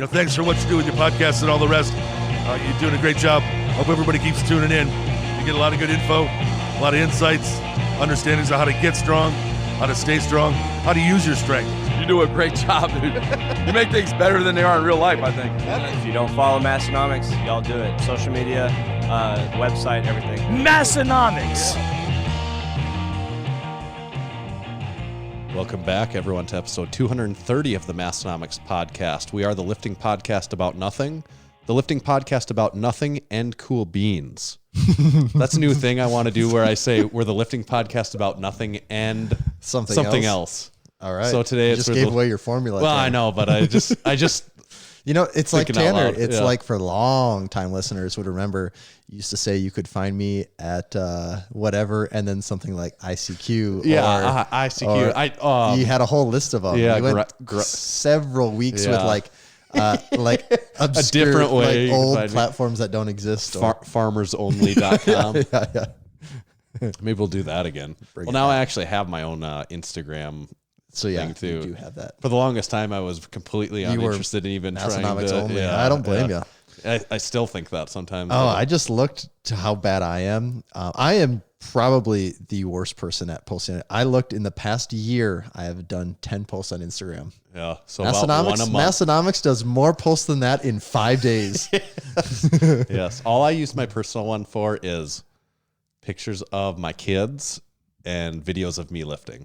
thanks for what you do with your podcast and all the rest. You're doing a great job. Hope everybody keeps tuning in. You get a lot of good info, a lot of insights, understandings of how to get strong, how to stay strong, how to use your strength. You do a great job, dude. You make things better than they are in real life, I think. If you don't follow Massenomics, y'all do it. Social media, website, everything. Massenomics. Welcome back, everyone, to episode 230 of the Massenomics Podcast. We are the lifting podcast about nothing. The lifting podcast about nothing and cool beans. That's a new thing I want to do where I say we're the lifting podcast about nothing and something else. All right. So today you just gave away your formula. Well, I know, but I just it's like Tanner. It's like for long time listeners would remember, you used to say you could find me at whatever, and then something like ICQ. Yeah, ICQ. You had a whole list of them. Yeah, you went several weeks with like obscure, a different way, like old platforms that don't exist. Farmersonly.com. Yeah. Maybe we'll do that again. Now I actually have my own Instagram. So yeah, thing too. you do have that. For the longest time, I was completely uninterested in even trying to. Only. Yeah, I don't blame you. I still think that sometimes. Oh, I just looked to how bad I am. I am probably the worst person at posting. I looked in the past year. I have done 10 posts on Instagram. Yeah, so about one a month. Massenomics does more posts than that in 5 days. Yes, all I use my personal one for is pictures of my kids and videos of me lifting.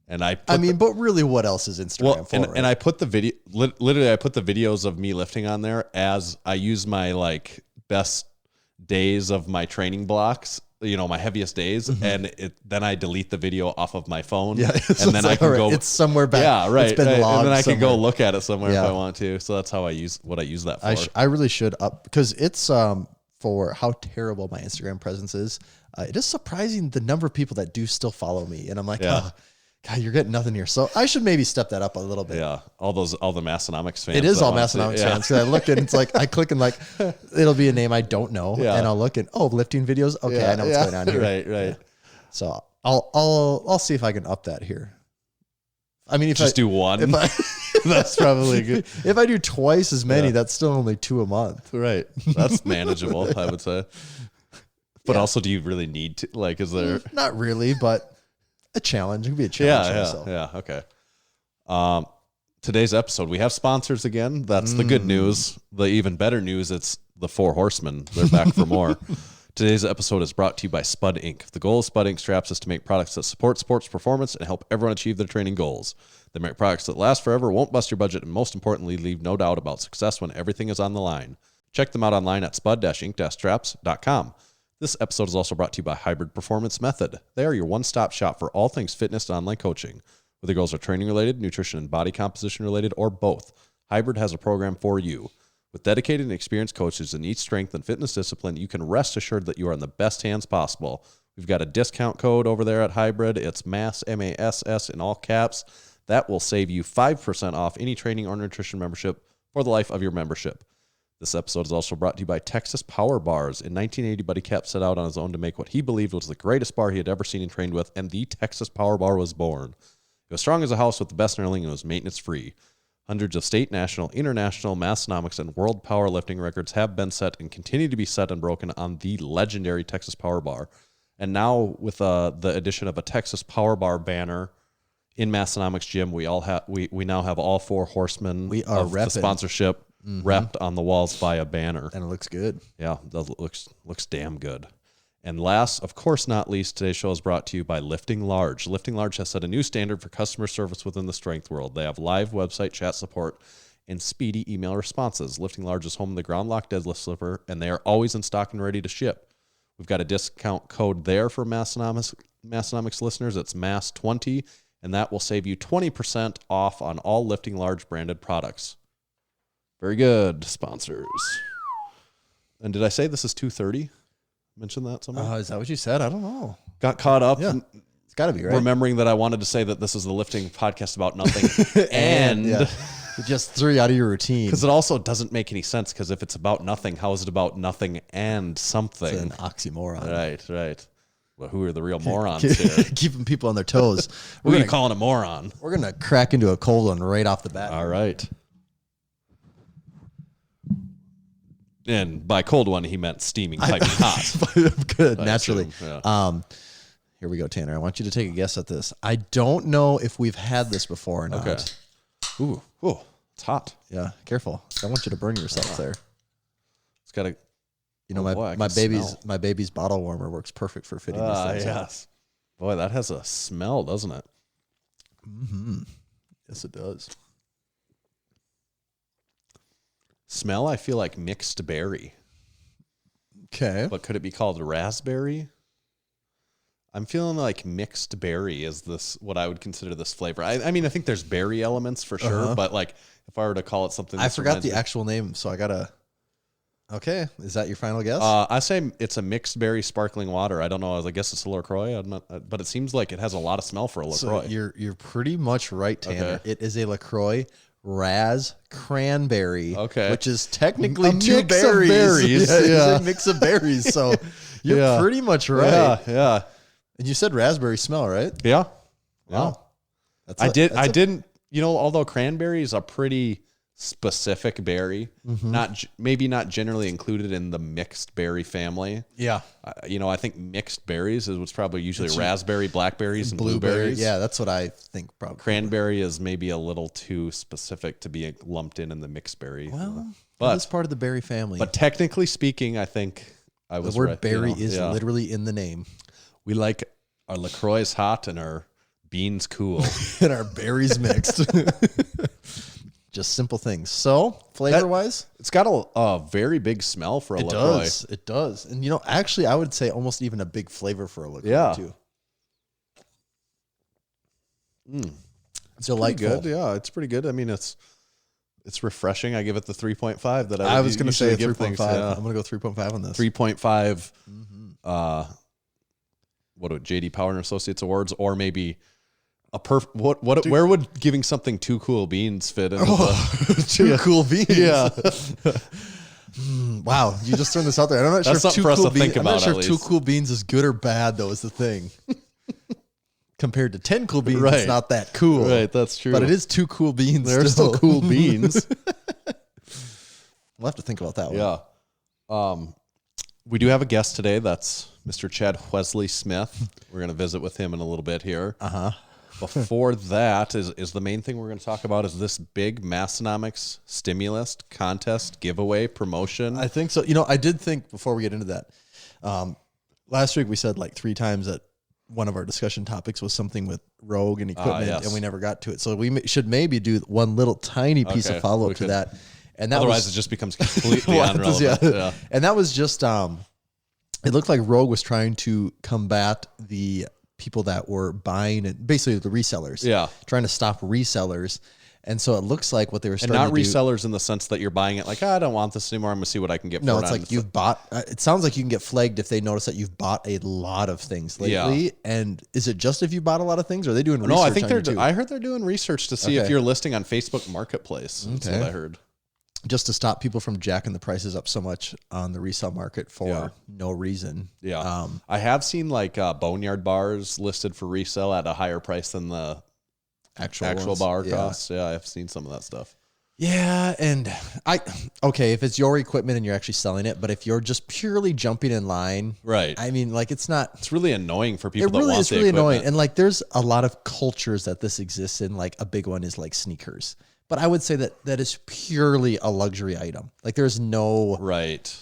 And but really, what else is Instagram for? And I put the video, literally, I put the videos of me lifting on there as I use my like best days of my training blocks, my heaviest days, and then I delete the video off of my phone, and then I can go. It's somewhere back. Yeah, right. It's been logged and then I somewhere. can go look at it somewhere if I want to. So that's how I use that for. I really should up because it's for how terrible my Instagram presence is. It is surprising the number of people that do still follow me, and I'm like, oh, God, you're getting nothing here. So I should maybe step that up a little bit. Yeah. All the Massenomics fans. It is all Massenomics fans. I look and it's like, I click and like, it'll be a name I don't know. Yeah. And I'll look and, lifting videos. Okay. I know what's going on here. Right. Yeah. So I'll see if I can up that here. I mean, if just do one, that's probably good. If I do twice as many, that's still only 2 a month. Right. That's manageable, I would say. But also, do you really need to, like, is there? Not really, but a challenge. It could be a challenge. Yeah. Okay. Today's episode, we have sponsors again. That's the good news. The even better news, it's the 4 horsemen. They're back for more. Today's episode is brought to you by SPUD Inc. The goal of SPUD Inc. straps is to make products that support sports performance and help everyone achieve their training goals. They make products that last forever, won't bust your budget, and most importantly, leave no doubt about success when everything is on the line. Check them out online at spud-inc-straps.com. This episode is also brought to you by Hybrid Performance Method. They are your one-stop shop for all things fitness and online coaching. Whether goals are training-related, nutrition and body composition-related, or both, Hybrid has a program for you. With dedicated and experienced coaches in each strength and fitness discipline, you can rest assured that you are in the best hands possible. We've got a discount code over there at Hybrid. It's MASS, M-A-S-S, in all caps. That will save you 5% off any training or nutrition membership for the life of your membership. This episode is also brought to you by Texas Power Bars. In 1980, Buddy Cap set out on his own to make what he believed was the greatest bar he had ever seen and trained with, and the Texas Power Bar was born. It was strong as a house with the best knurling and was maintenance-free. Hundreds of state, national, international, Massenomics, and world powerlifting records have been set and continue to be set and broken on the legendary Texas Power Bar. And now, with the addition of a Texas Power Bar banner in Massenomics Gym, we now have all 4 horsemen of the sponsorship repped on the walls by a banner. And it looks good. Yeah, it looks damn good. And last, of course not least, today's show is brought to you by Lifting Large. Lifting Large has set a new standard for customer service within the strength world. They have live website chat support and speedy email responses. Lifting Large is home of the Ground Lock Deadlift Slipper, and they are always in stock and ready to ship. We've got a discount code there for Massenomics listeners. It's MASS20, and that will save you 20% off on all Lifting Large branded products. Very good, sponsors. And did I say this is 2:30? Mention that somewhere? Is that what you said? I don't know. Got caught up. Yeah. It's got to be, right? Remembering that I wanted to say that this is the lifting podcast about nothing. and It just threw you out of your routine. Because it also doesn't make any sense, because if it's about nothing, how is it about nothing and something? It's an oxymoron. Right. Well, who are the real morons here? Keeping people on their toes. Who are you calling a moron? We're going to crack into a cold one right off the bat. All right. And by cold one, he meant steaming piping hot. Good, I naturally. assume, yeah. Here we go, Tanner. I want you to take a guess at this. I don't know if we've had this before or not. Okay. Ooh, it's hot. Yeah, careful. I don't want you to burn yourself there. It's got a. You know, my baby's bottle warmer works perfect for fitting these things out. Yes. Boy, that has a smell, doesn't it? Mm-hmm. Yes, it does. Smell, I feel like mixed berry. Okay. But could it be called raspberry? I'm feeling like mixed berry is this what I would consider this flavor. I mean, I think there's berry elements for sure, but like if I were to call it something, I forgot the actual name, so I gotta. Okay, is that your final guess? I say it's a mixed berry sparkling water. I don't know. I guess it's a LaCroix. I'm not, but it seems like it has a lot of smell for a LaCroix. So you're pretty much right, Tanner. Okay. It is a LaCroix Cranberry. Okay. Which is technically A two mix of berries. berries. Yeah, Yeah. it's a mix of berries. So you're Yeah. pretty much right. Yeah. And you said raspberry smell, right? Yeah. Wow. That's I didn't, although cranberry is a pretty specific berry, maybe not generally included in the mixed berry family. Yeah. I think mixed berries is what's probably usually raspberry, blackberries, and Blueberry. blueberries. Yeah, that's what I think probably. Cranberry is maybe a little too specific to be lumped in the mixed berry. Well, but it's part of the berry family. But technically speaking, I think I was the word right, berry is literally in the name. We like our LaCroix hot and our beans cool. And our berries mixed. Just simple things. So, flavor-wise? It's got a very big smell for a LaCroix. It does. And, actually, I would say almost even a big flavor for a LaCroix, too. It's delightful. Good. Yeah, it's pretty good. I mean, it's refreshing. I give it the 3.5 that I was going to say a 3.5. 3.5. Yeah. I'm going to go 3.5 on this. 3.5. What do JD Power and Associates Awards, or maybe a where would giving something two cool beans fit in? Two cool beans. Yeah. Wow, you just thrown this out there. I'm not That's sure if something for us to think I'm not about, sure at if 2 least. cool beans is good or bad, though, is the thing. Compared to 10 cool beans, Right. it's not that cool. Right, that's true. But it is 2 cool beans. They're still cool beans. We'll have to think about that one. Yeah. We do have a guest today. That's Mr. Chad Wesley Smith. We're going to visit with him in a little bit here. Before that is the main thing we're going to talk about is this big Massenomics Stimulus Contest giveaway promotion. I think so. I did think before we get into that, last week we said like 3 times that one of our discussion topics was something with Rogue and equipment, yes. and we never got to it. So we should maybe do one little tiny piece of follow up to that. And that Otherwise, it just becomes completely Well, unrelevant. yeah. And that was just, it looked like Rogue was trying to combat the people that were buying it, basically the resellers. Yeah. Trying to stop resellers. And so it looks like what they were And starting not to do. resellers in the sense that you're buying it like, I don't want this anymore. I'm going to see what I can get for it. No, it's like you've bought, it sounds like you can get flagged if they notice that you've bought a lot of things lately. Yeah. And is it just if you bought a lot of things, or are they doing research? No, I think on you too? I heard they're doing research to see if Okay. you're listing on Facebook Marketplace. That's Okay. what I heard. Just to stop people from jacking the prices up so much on the resale market for no reason. Yeah. I have seen like Boneyard bars listed for resale at a higher price than the actual ones. bar Yeah. costs. Yeah, I've seen some of that stuff. Yeah, and if it's your equipment and you're actually selling it, but if you're just purely jumping in line, Right. I mean, like it's really annoying for people it that really want is the really equipment. annoying. And like there's a lot of cultures that this exists in, like a big one is like sneakers. But I would say that is purely a luxury item. Like there's no Right.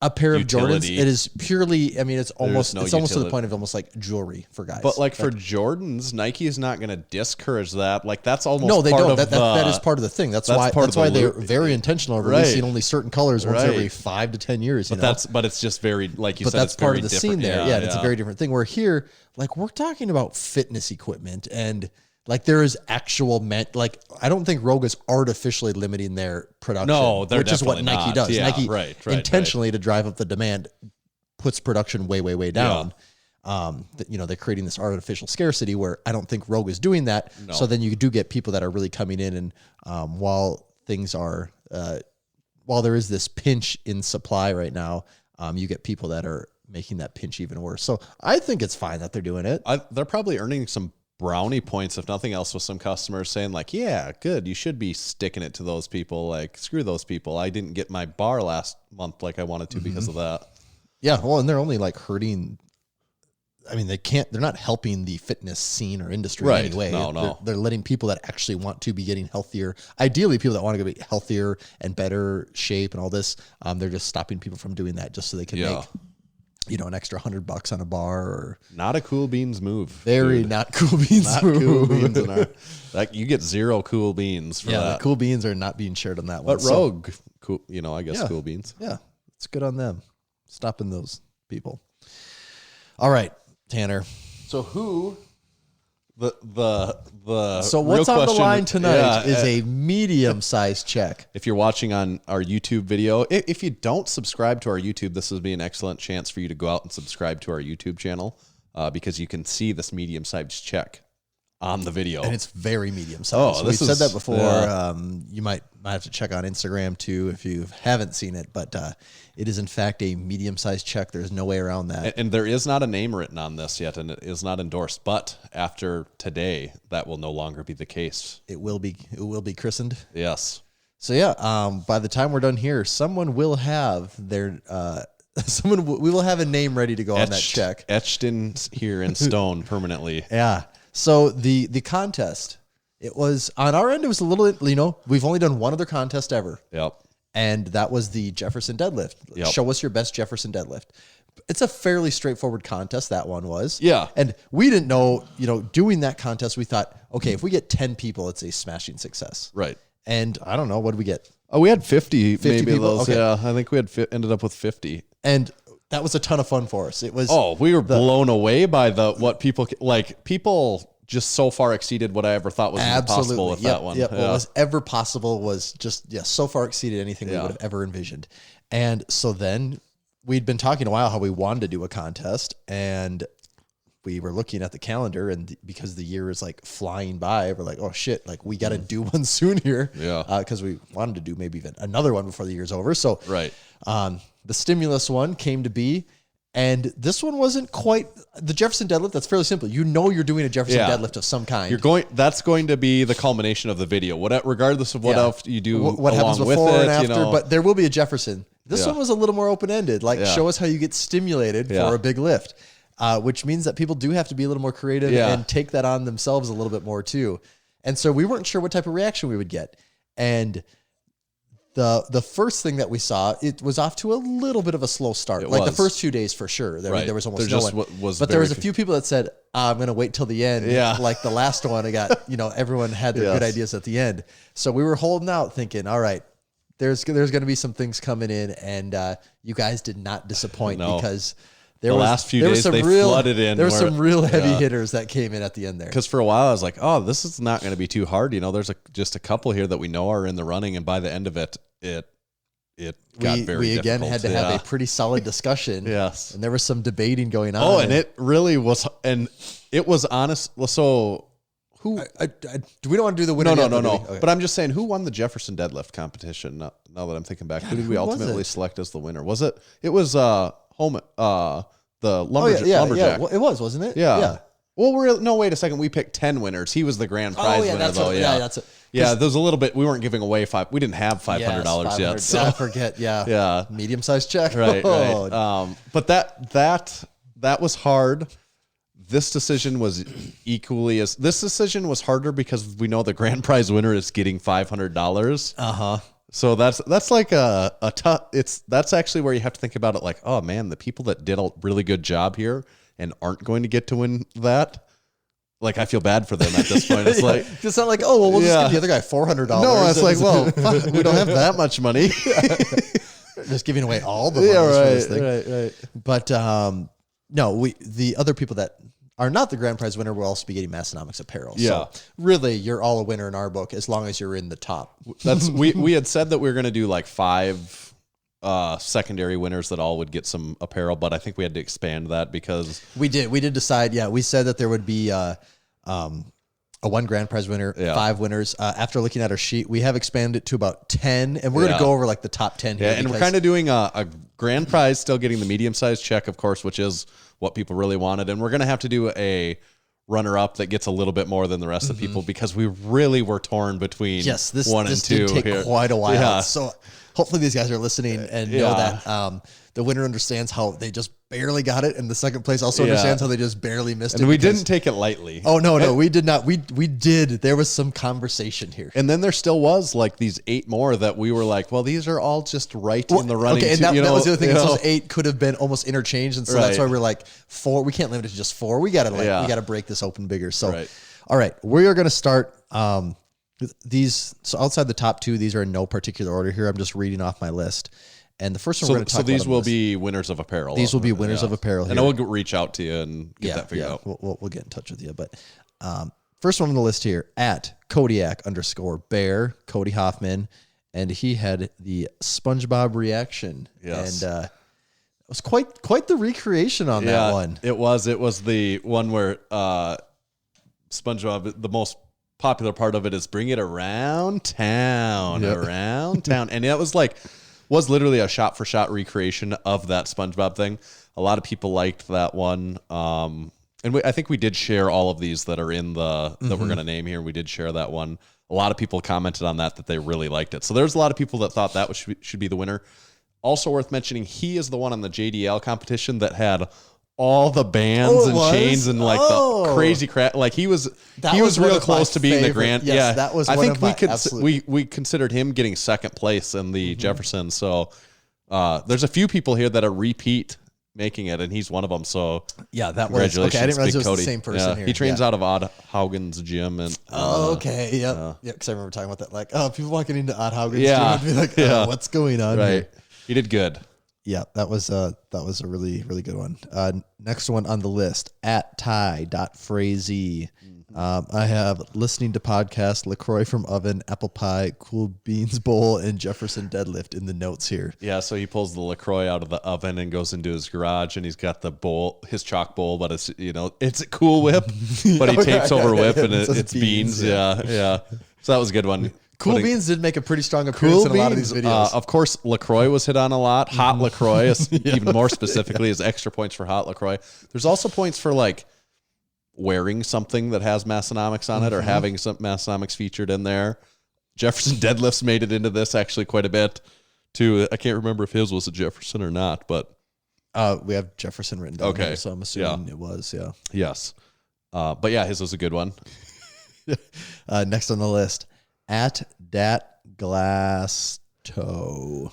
a pair of Utility. Jordans. It is purely, I mean, it's almost no to the utility. point of almost like jewelry for guys. But like for Jordans, Nike is not going to discourage that. Like that's almost no, they part don't. of That is part of the thing. That's why they're very intentional of releasing Right. only certain colors once Right. every 5 to 10 years. But it's just very, like you But said, that's it's part very of the different. scene there. Yeah, and it's a very different thing. Where here, like we're talking about fitness equipment, and like there is actual like I don't think Rogue is artificially limiting their production. No, they're which is what definitely Nike not. does. Yeah, Nike right, intentionally to drive up the demand puts production way down. They're creating this artificial scarcity where I don't think Rogue is doing that. No. So then you do get people that are really coming in, and while things are while there is this pinch in supply right now, you get people that are making that pinch even worse. So I think it's fine that they're doing it. They're probably earning some brownie points, if nothing else, with some customers saying like, yeah, good, you should be sticking it to those people. Like, screw those people. I didn't get my bar last month like I wanted to because of that. Yeah. Well, and they're only like hurting. I mean, they're not helping the fitness scene or industry in any way. No. They're letting people that actually want to be getting healthier, ideally people that want to get healthier and better shape and all this. They're just stopping people from doing that just so they can make, an extra $100 on a bar. Or not a cool beans move. Very dude. Not cool beans. Not move. cool beans in our, like, you get 0 cool beans for that. The cool beans are not being shared on that one. But Rogue, cool, I guess cool beans. Yeah, it's good on them. Stopping those people. All right, Tanner. So who so what's on the line tonight is a medium-sized check. If you're watching on our YouTube video, if you don't subscribe to our YouTube, this would be an excellent chance for you to go out and subscribe to our YouTube channel because you can see this medium-sized check on the video. And it's very medium-sized. Oh, we've said that before. You might have to check on Instagram too if you haven't seen it, but it is in fact a medium-sized check. There's no way around that. And there is not a name written on this yet, and it is not endorsed. But after today, that will no longer be the case. It will be christened. Yes. So by the time we're done here, someone will have their we will have a name ready to go on that check, etched in here in stone permanently. Yeah. So the contest, it was on our end. It was a little, we've only done one other contest ever. Yep. And that was the Jefferson deadlift. Yep. Show us your best Jefferson deadlift. It's a fairly straightforward contest. That one was. Yeah. And we didn't know, doing that contest, we thought, okay, if we get 10 people, it's a smashing success. Right. And I don't know, what did we get? Oh, we had 50 maybe people? Those. Okay. Yeah. I think we had ended up with 50. And that was a ton of fun for us. It was. Oh, we were blown away by what people just so far exceeded what I ever thought was possible with that one. Yep. Yeah. What was ever possible was just, so far exceeded anything we would have ever envisioned. And so then we'd been talking a while how we wanted to do a contest, and we were looking at the calendar, and because the year is like flying by, we're like, oh shit, like we got to do one soon here. Yeah. Because we wanted to do maybe even another one before the year's over. So right. The stimulus one came to be, and this one wasn't quite the Jefferson deadlift. That's fairly simple. You're doing a Jefferson deadlift of some kind. That's going to be the culmination of the video. Regardless of what else you do, what happens before with and after, but there will be a Jefferson. This one was a little more open-ended. Show us how you get stimulated for a big lift, which means that people do have to be a little more creative and take that on themselves a little bit more too. And so we weren't sure what type of reaction we would get. And the first thing that we saw, it was off to a little bit of a slow start. The first few days for sure. There was almost no one. But there was a few people that said, I'm going to wait till the end. Yeah. Like the last one, I got, everyone had their good ideas at the end. So we were holding out thinking, all right, there's going to be some things coming in, and you guys did not disappoint because last few days they flooded in. There were some real heavy hitters that came in at the end there. Because for a while I was like, oh, this is not going to be too hard. There's just a couple here that we know are in the running, and by the end of it got very we again difficult. had to have a pretty solid discussion. Yes. And there was some debating going on. Oh, and it really was, and it was honest. So who? Do we don't want to do the winner? No. Okay. But I'm just saying, who won the Jefferson deadlift competition? Now that I'm thinking back, who did we ultimately select as the winner? Was it? It was Homan, the lumberjack. Yeah. Well, it was, wasn't it? Yeah. Well, wait a second. We picked 10 winners. He was the grand prize winner, though. That's it. Yeah, there's a little bit. We weren't giving away we didn't have $500 yet. So I forget. Yeah. Yeah. Medium-sized check. Right. But that was hard. This decision was this decision was harder because we know the grand prize winner is getting $500. So that's like a tough. That's actually where you have to think about it. Like, oh man, the people that did a really good job here and aren't going to get to win that. Like, I feel bad for them at this point. It's like, it's not like, oh, well, we'll just give the other guy $400. No, it's like, well, we don't have that much money. Just giving away all the money for this thing. Right. But no, the other people that are not the grand prize winner will also be getting Massenomics apparel. Yeah. So really, you're all a winner in our book as long as you're in the top. We had said that we were going to do like 5 secondary winners that all would get some apparel, but I think we had to expand that because we did decide. Yeah, we said that there would be a 1 grand prize winner, 5 winners. After looking at our sheet, we have expanded it to about 10, and we're going to go over like the top 10 here. Yeah, and we're kind of doing a grand prize, still getting the medium-sized check, of course, which is what people really wanted, and we're going to have to do a runner-up that gets a little bit more than the rest of the people because we really were torn between this 1 and this 2 did take here. quite a while. Yeah. So hopefully these guys are listening and know that the winner understands how they just barely got it, and the second place also understands how they just barely missed it. And we didn't take it lightly. Oh, no, we did not. We did. There was some conversation here. And then there still was like these 8 more that we were like, well, these are all just right in the running. Okay, and that was the other thing. You know? Those 8 could have been almost interchanged, and so that's why we're like 4. We can't limit it to just 4. We got to break this open bigger. So, all right, we are going to start these. So outside the top 2, these are in no particular order here. I'm just reading off my list. And the first one we're going to talk about. So these will be winners of apparel. These will be winners of apparel. And I will reach out to you and get that figured out. We'll get in touch with you. But first one on the list here, at Kodiak_Bear, Cody Hoffman, and he had the SpongeBob reaction. Yes. And it was quite the recreation on that one. It was the one where SpongeBob, the most popular part of it is bring it around town, and that was literally a shot for shot recreation of that SpongeBob thing. A lot of people liked that one. And I think we did share all of these that are in that we're going to name here. We did share that one. A lot of people commented on that they really liked it. So there's a lot of people that thought that should be the winner. Also worth mentioning, he is the one on the JDL competition that had all the bands and chains and the crazy crap. Like he was real close to being the grand. Yes, that was. I think we considered him getting second place in the Jefferson. So there's a few people here that are repeat making it, and he's one of them. So that was congratulations, okay. I didn't realize it was Cody. the same person here. He trains out of Odd Haugen's gym, and because I remember talking about that. Like, people walking into Odd Haugen's gym would be like, what's going on? Right, here? He did good. Yeah, that was a really, really good one. Next one on the list, at Ty.Frazee. I have listening to podcast, LaCroix from oven, apple pie, cool beans bowl, and Jefferson deadlift in the notes here. Yeah, so he pulls the LaCroix out of the oven and goes into his garage, and he's got the bowl, his chalk bowl, but it's a Cool Whip, but he tapes over Whip, and it's beans. Yeah. So that was a good one. Cool Beans did make a pretty strong appearance in a lot of these videos. Of course, LaCroix was hit on a lot. Hot LaCroix, even more specifically, is extra points for Hot LaCroix. There's also points for wearing something that has Massenomics on it or having some Massenomics featured in there. Jefferson deadlifts made it into this actually quite a bit too. I can't remember if his was a Jefferson or not, but we have Jefferson written down here, so I'm assuming it was. Yeah. Yes. But his was a good one. Next on the list, at Dat Glass Toe,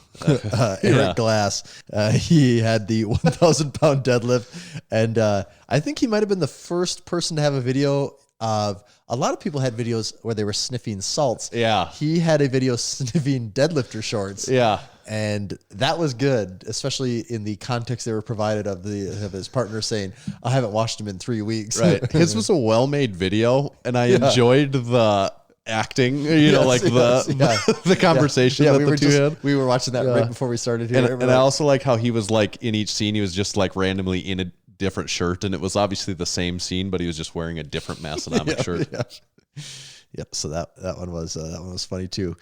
Eric Glass. He had the 1,000-pound deadlift, and I think he might have been the first person to have a video of. A lot of people had videos where they were sniffing salts. Yeah, he had a video sniffing deadlifter shorts. Yeah, and that was good, especially in the context they were provided of his partner saying, "I haven't washed him in 3 weeks." Right. His was a well-made video, and I enjoyed the acting, the conversation that the two had. We were watching that right before we started here. And I also like how he was in each scene, he was just randomly in a different shirt, and it was obviously the same scene, but he was just wearing a different Massenomic shirt. Yep. So that one was funny too.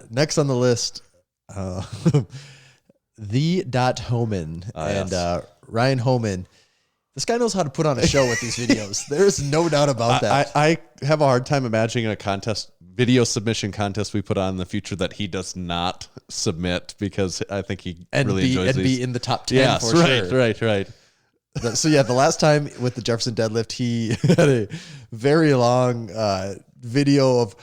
Next on the list, the Homan and Ryan Homan. This guy knows how to put on a show with these videos. There's no doubt about that. I have a hard time imagining a video submission contest we put on in the future that he does not submit, because I think he really enjoys these. And be in the top 10 for sure. Right. So the last time with the Jefferson deadlift, he had a very long video of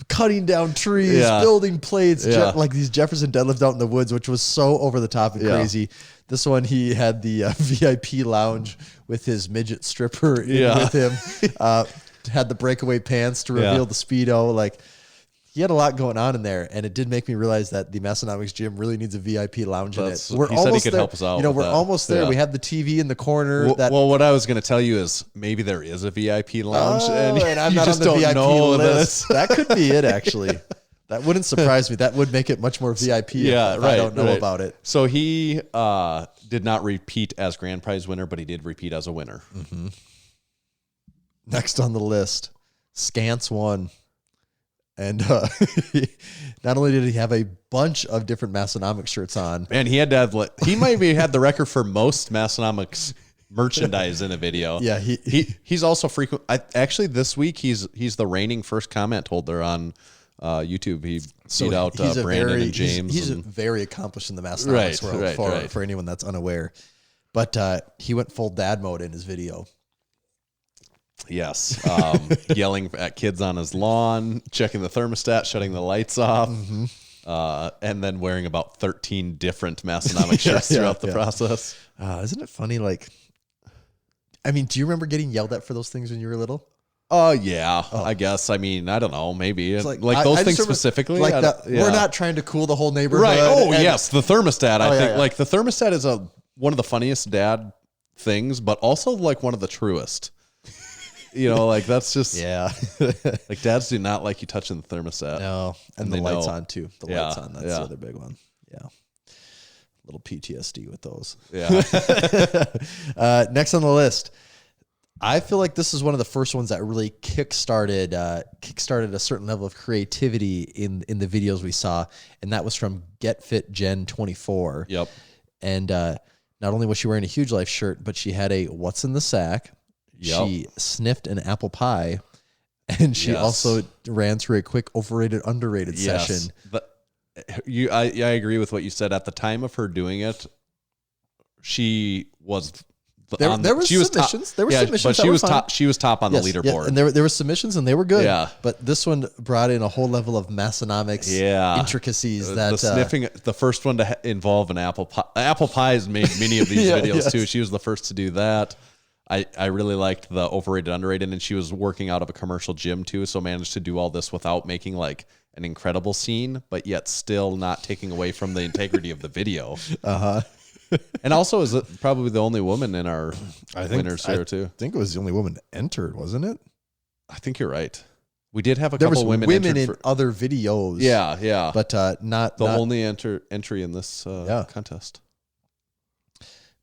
cutting down trees, building plates, like these Jefferson deadlifts out in the woods, which was so over the top and crazy. This one, he had the VIP lounge with his midget stripper with him. Had the breakaway pants to reveal the Speedo. He had a lot going on in there, and it did make me realize that the Massenomics gym really needs a VIP lounge in it. He said he could help us out. We're almost there. We have the TV in the corner. Well, what I was going to tell you is maybe there is a VIP lounge, and I'm not on the VIP list. That could be it, actually. That wouldn't surprise me. That would make it much more VIP if I don't know about it. So he did not repeat as grand prize winner, but he did repeat as a winner. Mm-hmm. Next on the list, Scance won. And not only did he have a bunch of different Massenomics shirts on. Man, he had to have, he maybe had the record for most Massenomics merchandise in a video. Yeah, he's also frequent. Actually, this week he's the reigning first comment holder on YouTube. He beat out Brandon and James. He's very accomplished in the Massenomics world for anyone that's unaware. But he went full dad mode in his video. Yes, yelling at kids on his lawn, checking the thermostat, shutting the lights off, and then wearing about 13 different Massenomics shirts throughout the process. Isn't it funny? Like, I mean, do you remember getting yelled at for those things when you were little? Yeah, I guess. I mean, I don't know. Maybe like those things specifically. Like that, we're not trying to cool the whole neighborhood. Right. Oh, yes. The thermostat. I think like the thermostat is one of the funniest dad things, but also like one of the truest. You know, like that's just like dads do not like you touching the thermostat. No, and the lights on too. The lights on. That's the other big one. Yeah. Little PTSD with those. Yeah. Next on the list, I feel like this is one of the first ones that really kickstarted a certain level of creativity in the videos we saw, and that was from Get Fit Gen 24. Yep. And not only was she wearing a Huge Life shirt, but she had a "What's in the Sack." Yep. She sniffed an apple pie, and she also ran through a quick overrated, underrated session. But I agree with what you said. At the time of her doing it, she was. There were submissions. There were submissions, but she was top. She was top on the leaderboard, and there were submissions, and they were good. Yeah, but this one brought in a whole level of Massenomics intricacies. That the sniffing, the first one to involve an apple pie. Apple pies made many of these videos too. She was the first to do that. I really liked the overrated, underrated, and she was working out of a commercial gym too, so managed to do all this without making like an incredible scene, but yet still not taking away from the integrity of the video. And also is probably the only woman in our winners here too. I think it was the only woman entered, wasn't it? I think you're right. We did have a couple women in other videos. Yeah. But not only entry in this contest.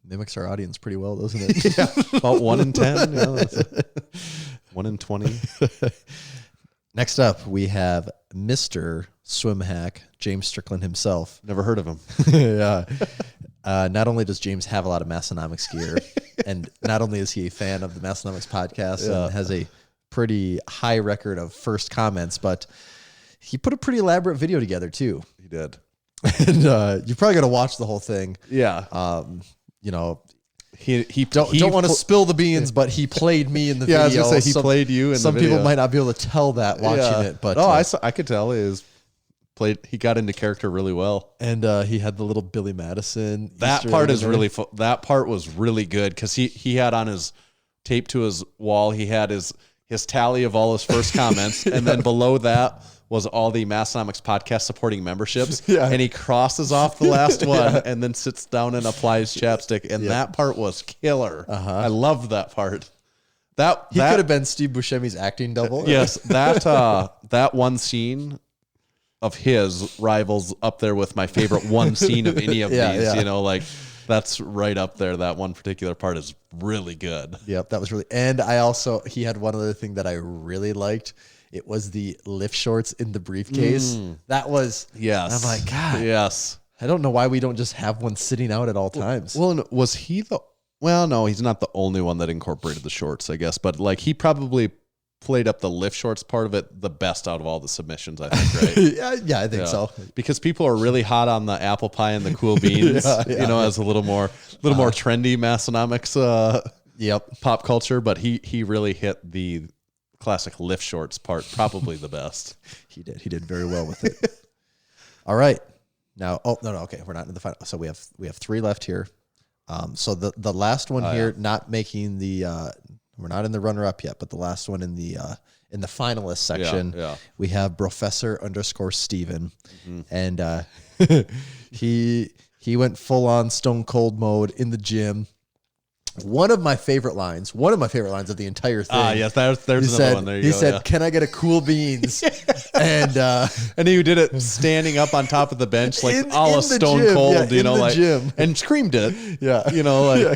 Mimics our audience pretty well, doesn't it? About 1 in 10. 1 in 20. Next up, we have Mr. Swim Hack, James Strickland himself. Never heard of him. Not only does James have a lot of Massenomics gear, and not only is he a fan of the Massenomics podcast and has a pretty high record of first comments, but he put a pretty elaborate video together too. He did. And you probably got to watch the whole thing. Yeah. You know, he don't want to spill the beans, but he played me in the video. I was gonna say he played you in the video. Some people might not be able to tell that watching it, but I could tell he got into character really well. And he had the little Billy Madison. That part is really that part was really good because he had on his tape to his wall. He had his tally of all his first comments, and then below that was all the Massenomics podcast supporting memberships. And he crosses off the last one and then sits down and applies chapstick. And that part was killer. I loved that part. That could have been Steve Buscemi's acting double. Yes, that one scene of his rivals up there with my favorite one scene of any of these. You know, like that's right up there. That one particular part is really good. Yep, that was really. And he had one other thing that I really liked. It was the lift shorts in the briefcase. That was I'm like, God. Yes. I don't know why we don't just have one sitting out at all times. Well, and was he no, he's not the only one that incorporated the shorts, I guess. But like he probably played up the lift shorts part of it the best out of all the submissions, I think, right? yeah, I think so. Because people are really hot on the apple pie and the cool beans, as a little more trendy Massenomics pop culture. But he really hit the classic lift shorts part probably the best. He did very well with it. All right. Now, okay, we're not in the final. So we have 3 left here. So the last one here, not making the we're not in the runner up yet, but the last one in the finalist section, we have Professor _Steven. And he went full on stone cold mode in the gym. One of my favorite lines of the entire thing. Yes, there's another one. There you go. He said, "Can I get a cool beans?" And he did it standing up on top of the bench, like a la Stone gym. Cold, gym. And screamed it.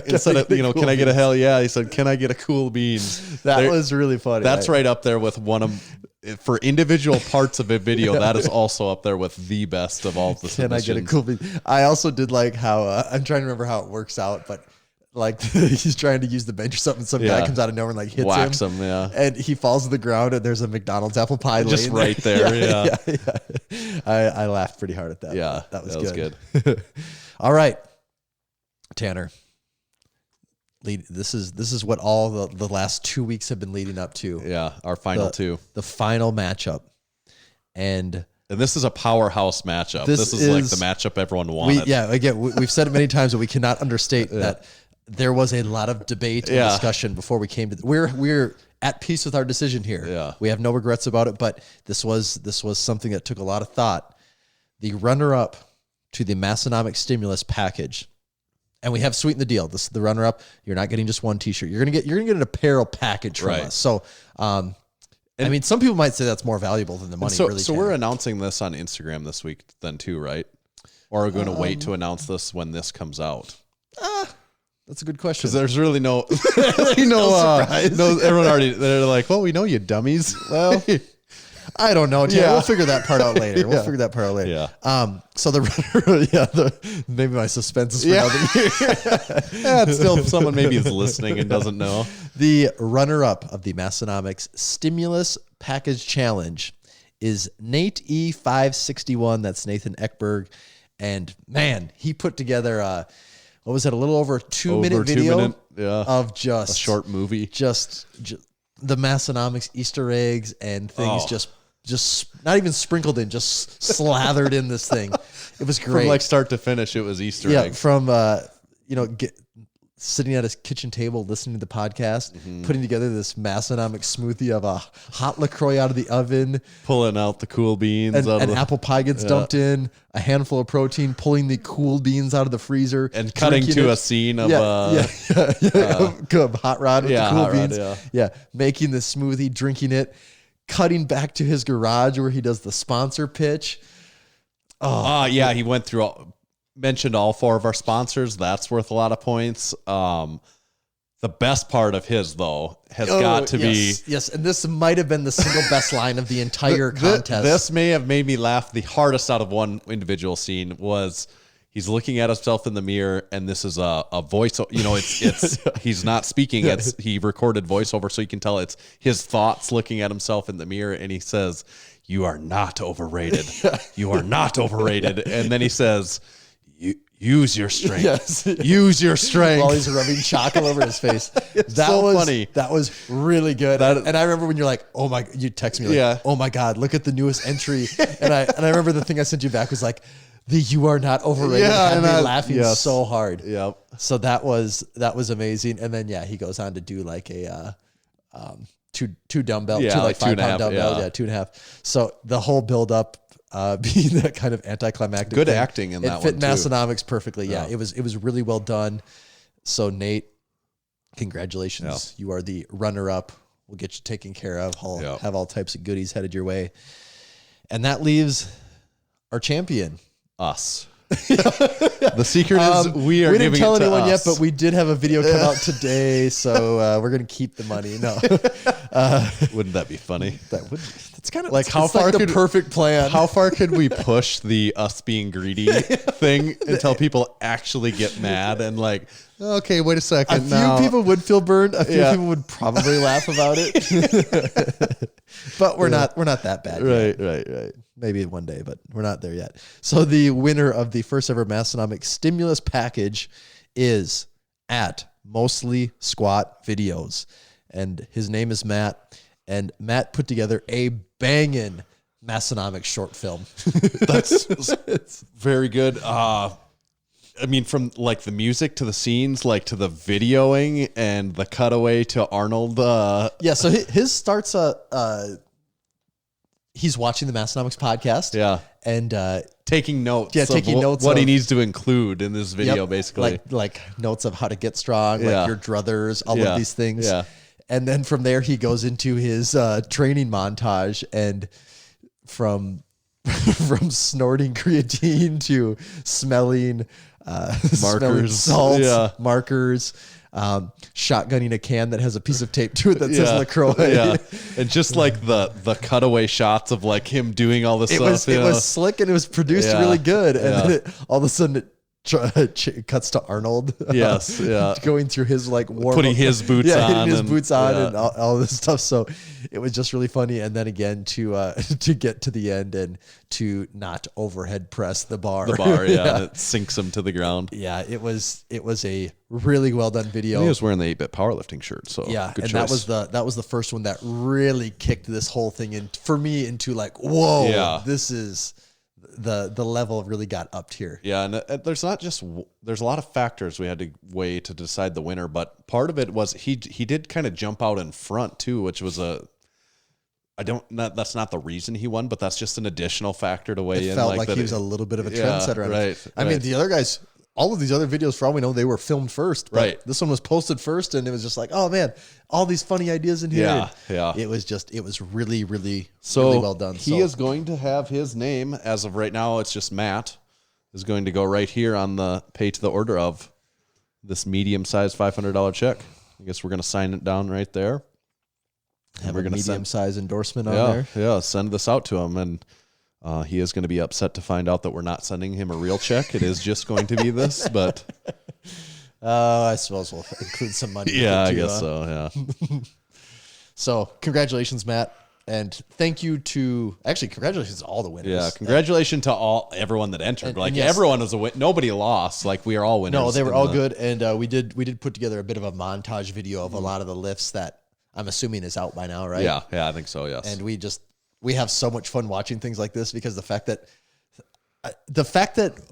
Instead of can I get a hell yeah? He said, "Can I get a cool beans?" That was really funny. That's right up there with one of. For individual parts of a video, that is also up there with the best of all the submissions. Can I get a cool beans? I also did like how I'm trying to remember how it works out, but like he's trying to use the bench or something. Some guy comes out of nowhere and like hits Whacks him. him, And he falls to the ground and there's a McDonald's apple pie just laying right there. Yeah. I laughed pretty hard at that. Yeah, that was good. All right, Tanner. This is what all the last 2 weeks have been leading up to. Yeah, our final two. The final matchup. And this is a powerhouse matchup. This is like the matchup everyone wanted. We've said it many times, but we cannot understate that there was a lot of debate and discussion before we came to. We're at peace with our decision here. Yeah, we have no regrets about it. But this was something that took a lot of thought. The runner-up to the Massenomics Stimulus Package, and we have sweetened the deal. This is the runner-up. You're not getting just one T-shirt. You're gonna get an apparel package from us. So, I mean, some people might say that's more valuable than the money. So we're announcing this on Instagram this week, then too, right? Or are we going to wait to announce this when this comes out? That's a good question. Because there's really no surprise. Everyone already, they're like, well, we know you dummies. Well, I don't know. We'll figure that part out later. We'll figure that part out later. Yeah. So maybe my suspense is for another year. It's still someone maybe is listening and doesn't know. The runner-up of the Massenomics Stimulus Package Challenge is Nate E561. That's Nathan Eckberg. And man, he put together what was it? A little over a 2-minute video of just a short movie. Just the Massenomics Easter eggs and things just not even sprinkled in, just slathered in this thing. It was great. From like start to finish, it was Easter egg. From sitting at his kitchen table, listening to the podcast, putting together this Massenomics smoothie of a hot LaCroix out of the oven, pulling out the cool beans, and apple pie gets dumped in, a handful of protein, pulling the cool beans out of the freezer, and cutting to a scene of hot rod with the cool beans. Yeah. Making the smoothie, drinking it, cutting back to his garage where he does the sponsor pitch. He went through mentioned all 4 of our sponsors. That's worth a lot of points. The best part of his, though, has got to be... Yes, and this might have been the single best line of the entire contest. This may have made me laugh the hardest out of one individual scene was he's looking at himself in the mirror, and this is a voice. It's he's not speaking. He recorded voiceover, so you can tell it's his thoughts looking at himself in the mirror, and he says, "You are not overrated. You are not overrated." And then he says, use your strength. Yes. Use your strength. While he's rubbing chalk all over his face. That so was funny. That was really good. And I remember when you're like, oh my, you text me like, oh my God, look at the newest entry. and I remember the thing I sent you back was like, the "you are not overrated." Had me laughing so hard. Yep. So that was amazing. And then, he goes on to do like a, two dumbbell, 2 like 5 pound dumbbell. 2.5. So the whole build up, being that kind of anticlimactic. Good thing. acting in that one. It fit too. Massenomics perfectly. Yeah, it was really well done. So Nate, congratulations. You are the runner-up. We'll get you taken care of. Have all types of goodies headed your way. And that leaves our champion. Us. The secret is we didn't tell anyone us. yet, but we did have a video come out today, so we're gonna keep the money. No, wouldn't that be funny? That's kind of like how far the perfect plan. How far could we push the us being greedy thing until people actually get mad and like, okay, wait a second. A few people would feel burned. A few people would probably laugh about it. But we're not that bad. Right. Maybe one day, but we're not there yet. So the winner of the first ever Massenomics Stimulus Package is at Mostly Squat Videos. And his name is Matt. And Matt put together a banging Massenomics short film. It's very good. I mean, from like the music to the scenes, like to the videoing and the cutaway to Arnold. So his starts he's watching the Massenomics podcast. Yeah. And taking notes. Yeah, taking notes. What he needs to include in this video, basically. Like notes of how to get strong, like your druthers, all of these things. Yeah. And then from there, he goes into his training montage, and from snorting creatine to smelling salts, markers, shotgunning a can that has a piece of tape to it that says LaCroix. Yeah. And just like the cutaway shots of like him doing all this stuff. It was slick and it was produced really good. And then all of a sudden cuts to Arnold. Yes, yeah. Going through his like warm Putting his boots on. hitting his and- boots on yeah. and all this stuff. So it was just really funny. And then again to get to the end and to not overhead press the bar. The bar, yeah. And it sinks him to the ground. Yeah, it was a really well done video. He was wearing the 8-bit powerlifting shirt, so Yeah, good and choice. that was the first one that really kicked this whole thing in for me into like, whoa, Yeah. this is the level really got upped here. Yeah, and there's not just there's a lot of factors we had to weigh to decide the winner, but part of it was he did kind of jump out in front too, which was that's not the reason he won, but that's just an additional factor to weigh It in. felt like that he was a little bit of a Yeah, trendsetter. on it. right, I mean, right. the other guys, all of these other videos, for all we know, they were filmed first. But Right. this one was posted first, and it was just like, oh man, all these funny ideas in here. Yeah, yeah. It was really, really, So really well done. he is going to have his name as of right now. It's just Matt is going to go right here on the pay to the order of this medium-sized $500 check. I guess we're going to sign it down right there. have we're a gonna medium size endorsement on Yeah, there. yeah. Send this out to him, and he is going to be upset to find out that we're not sending him a real check. It is just going to be this, but I suppose we'll include some money. yeah, with I it too, guess so. Yeah, So congratulations, Matt. And thank you congratulations to all the winners. yeah. Congratulations to everyone that entered. And Like yes. everyone was a win. Nobody lost. Like we are all winners. No, they were in all the- good. And we did put together a bit of a montage video of a lot of the lifts that I'm assuming is out by now, right? Yeah, I think so. Yes. And we have so much fun watching things like this because the fact that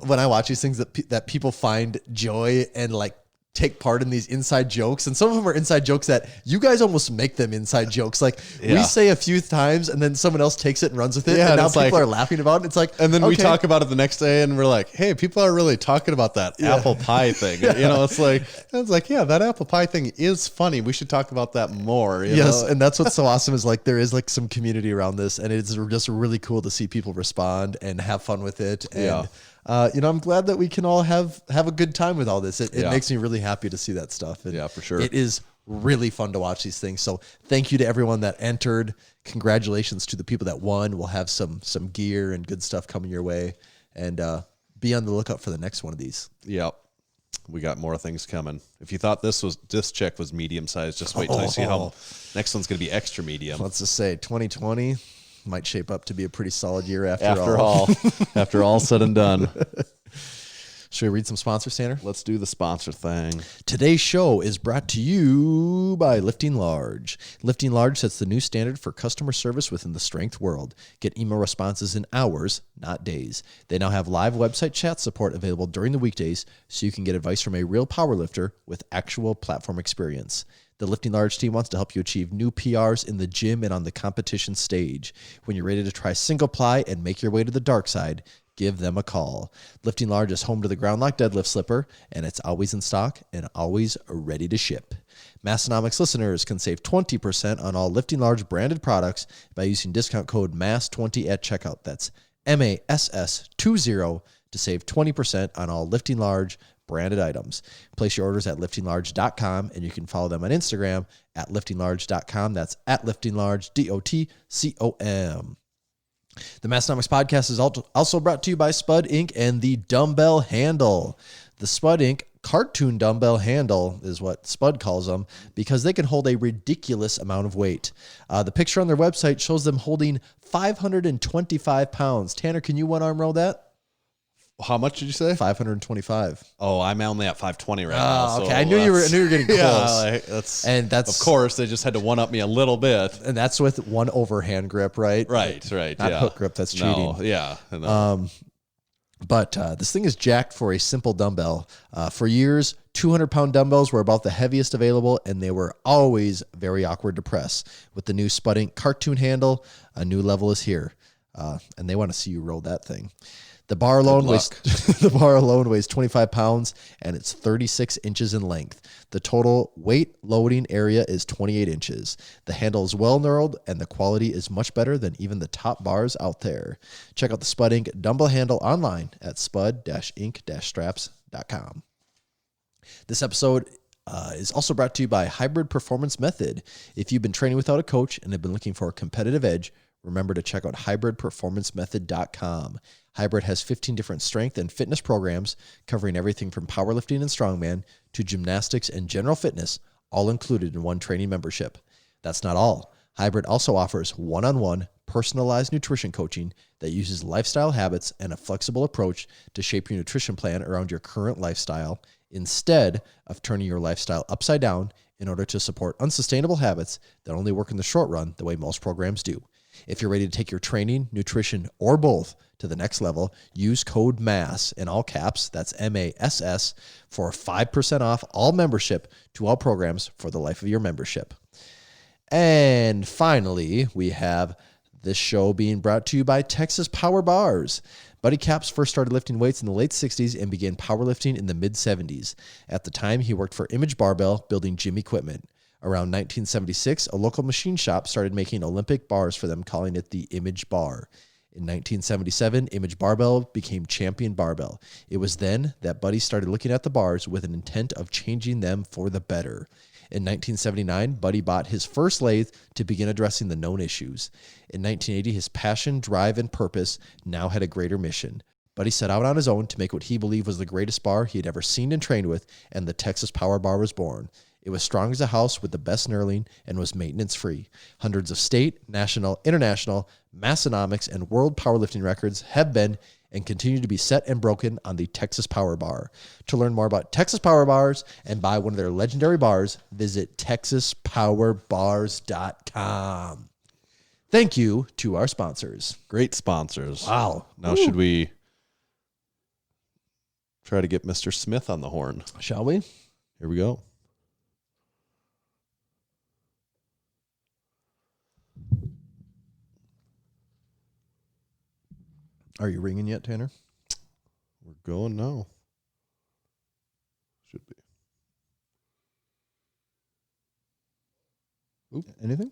when I watch these things that people find joy and like take part in these inside jokes, and some of them are inside jokes that you guys almost make them inside jokes. Like we Yeah. say a few times and then someone else takes it and runs with it. Yeah, and and now it's people like- are laughing about it. It's like, And then we okay. talk about it the next day, and we're like, "Hey, people are really talking about that apple pie thing." You know, it's like, yeah, that apple pie thing is funny. We should talk about that more. You Yes, know? and that's what's so awesome is like there is like some community around this, and it's just really cool to see people respond and have fun with it. And I'm glad that we can all have a good time with all this. It Yeah. makes me really happy to see that stuff. And Yeah, for sure. It is really fun to watch these things. So thank you to everyone that entered. Congratulations to the people that won. We'll have some gear and good stuff coming your way, and be on the lookout for the next one of these. Yep. We got more things coming. If you thought this check was medium sized, just wait till you see how next one's going to be extra medium. Let's just say 2020 might shape up to be a pretty solid year after After all said and done. Should we read some sponsors, Tanner? Let's do the sponsor thing. Today's show is brought to you by Lifting Large. Lifting Large sets the new standard for customer service within the strength world. Get email responses in hours, not days. They now have live website chat support available during the weekdays, so you can get advice from a real powerlifter with actual platform experience. The Lifting Large team wants to help you achieve new PRs in the gym and on the competition stage. When you're ready to try single ply and make your way to the dark side, give them a call. Lifting Large is home to the Ground Lock deadlift slipper, and it's always in stock and always ready to ship. Massenomics listeners can save 20% on all Lifting Large branded products by using discount code MASS20 at checkout. That's MASS20 to save 20% on all Lifting Large branded items. Place your orders at liftinglarge.com, and you can follow them on Instagram at liftinglarge.com. That's at liftinglarge.com. The Massenomics Podcast is also brought to you by SPUD Inc. and the Dumbbell Handle. The SPUD Inc. cartoon dumbbell handle is what SPUD calls them because they can hold a ridiculous amount of weight. The picture on their website shows them holding 525 pounds. Tanner, can you one arm row that? How much did you say? 525. Oh, I'm only at 520 right now. Oh, okay. so I knew you were getting close. Yeah, that's of course they just had to one up me a little bit. And that's with one overhand grip, right? Right. Not Yeah. hook grip. That's cheating. No, yeah. No. But this thing is jacked for a simple dumbbell. For years, 200-pound dumbbells were about the heaviest available, and they were always very awkward to press. With the new SPUD Inc. cartoon handle, a new level is here, and they want to see you roll that thing. The bar alone weighs 25 pounds, and it's 36 inches in length. The total weight loading area is 28 inches. The handle is well knurled, and the quality is much better than even the top bars out there. Check out the SPUD Inc. dumbbell handle online at spud-inc-straps.com. This episode is also brought to you by Hybrid Performance Method. If you've been training without a coach and have been looking for a competitive edge, remember to check out hybridperformancemethod.com. Hybrid has 15 different strength and fitness programs covering everything from powerlifting and strongman to gymnastics and general fitness, all included in one training membership. That's not all. Hybrid also offers one-on-one personalized nutrition coaching that uses lifestyle habits and a flexible approach to shape your nutrition plan around your current lifestyle instead of turning your lifestyle upside down in order to support unsustainable habits that only work in the short run the way most programs do. If you're ready to take your training, nutrition, or both to the next level, use code MASS in all caps, that's MASS, for 5% off all membership to all programs for the life of your membership. And finally, we have this show being brought to you by Texas Power Bars. Buddy Caps first started lifting weights in the late 60s and began powerlifting in the mid-70s. At the time, he worked for Image Barbell, building gym equipment. Around 1976, a local machine shop started making Olympic bars for them, calling it the Image Bar. In 1977, Image Barbell became Champion Barbell. It was then that Buddy started looking at the bars with an intent of changing them for the better. In 1979, Buddy bought his first lathe to begin addressing the known issues. In 1980, his passion, drive, and purpose now had a greater mission. Buddy set out on his own to make what he believed was the greatest bar he had ever seen and trained with, and the Texas Power Bar was born. It was strong as a house with the best knurling and was maintenance-free. Hundreds of state, national, international, Massenomics, and world powerlifting records have been and continue to be set and broken on the Texas Power Bar. To learn more about Texas Power Bars and buy one of their legendary bars, visit texaspowerbars.com. Thank you to our sponsors. Great sponsors. Wow. Now, should we try to get Mr. Smith on the horn? Shall we? Here we go. Are you ringing yet, Tanner? We're going now. Should be. Oop. Anything?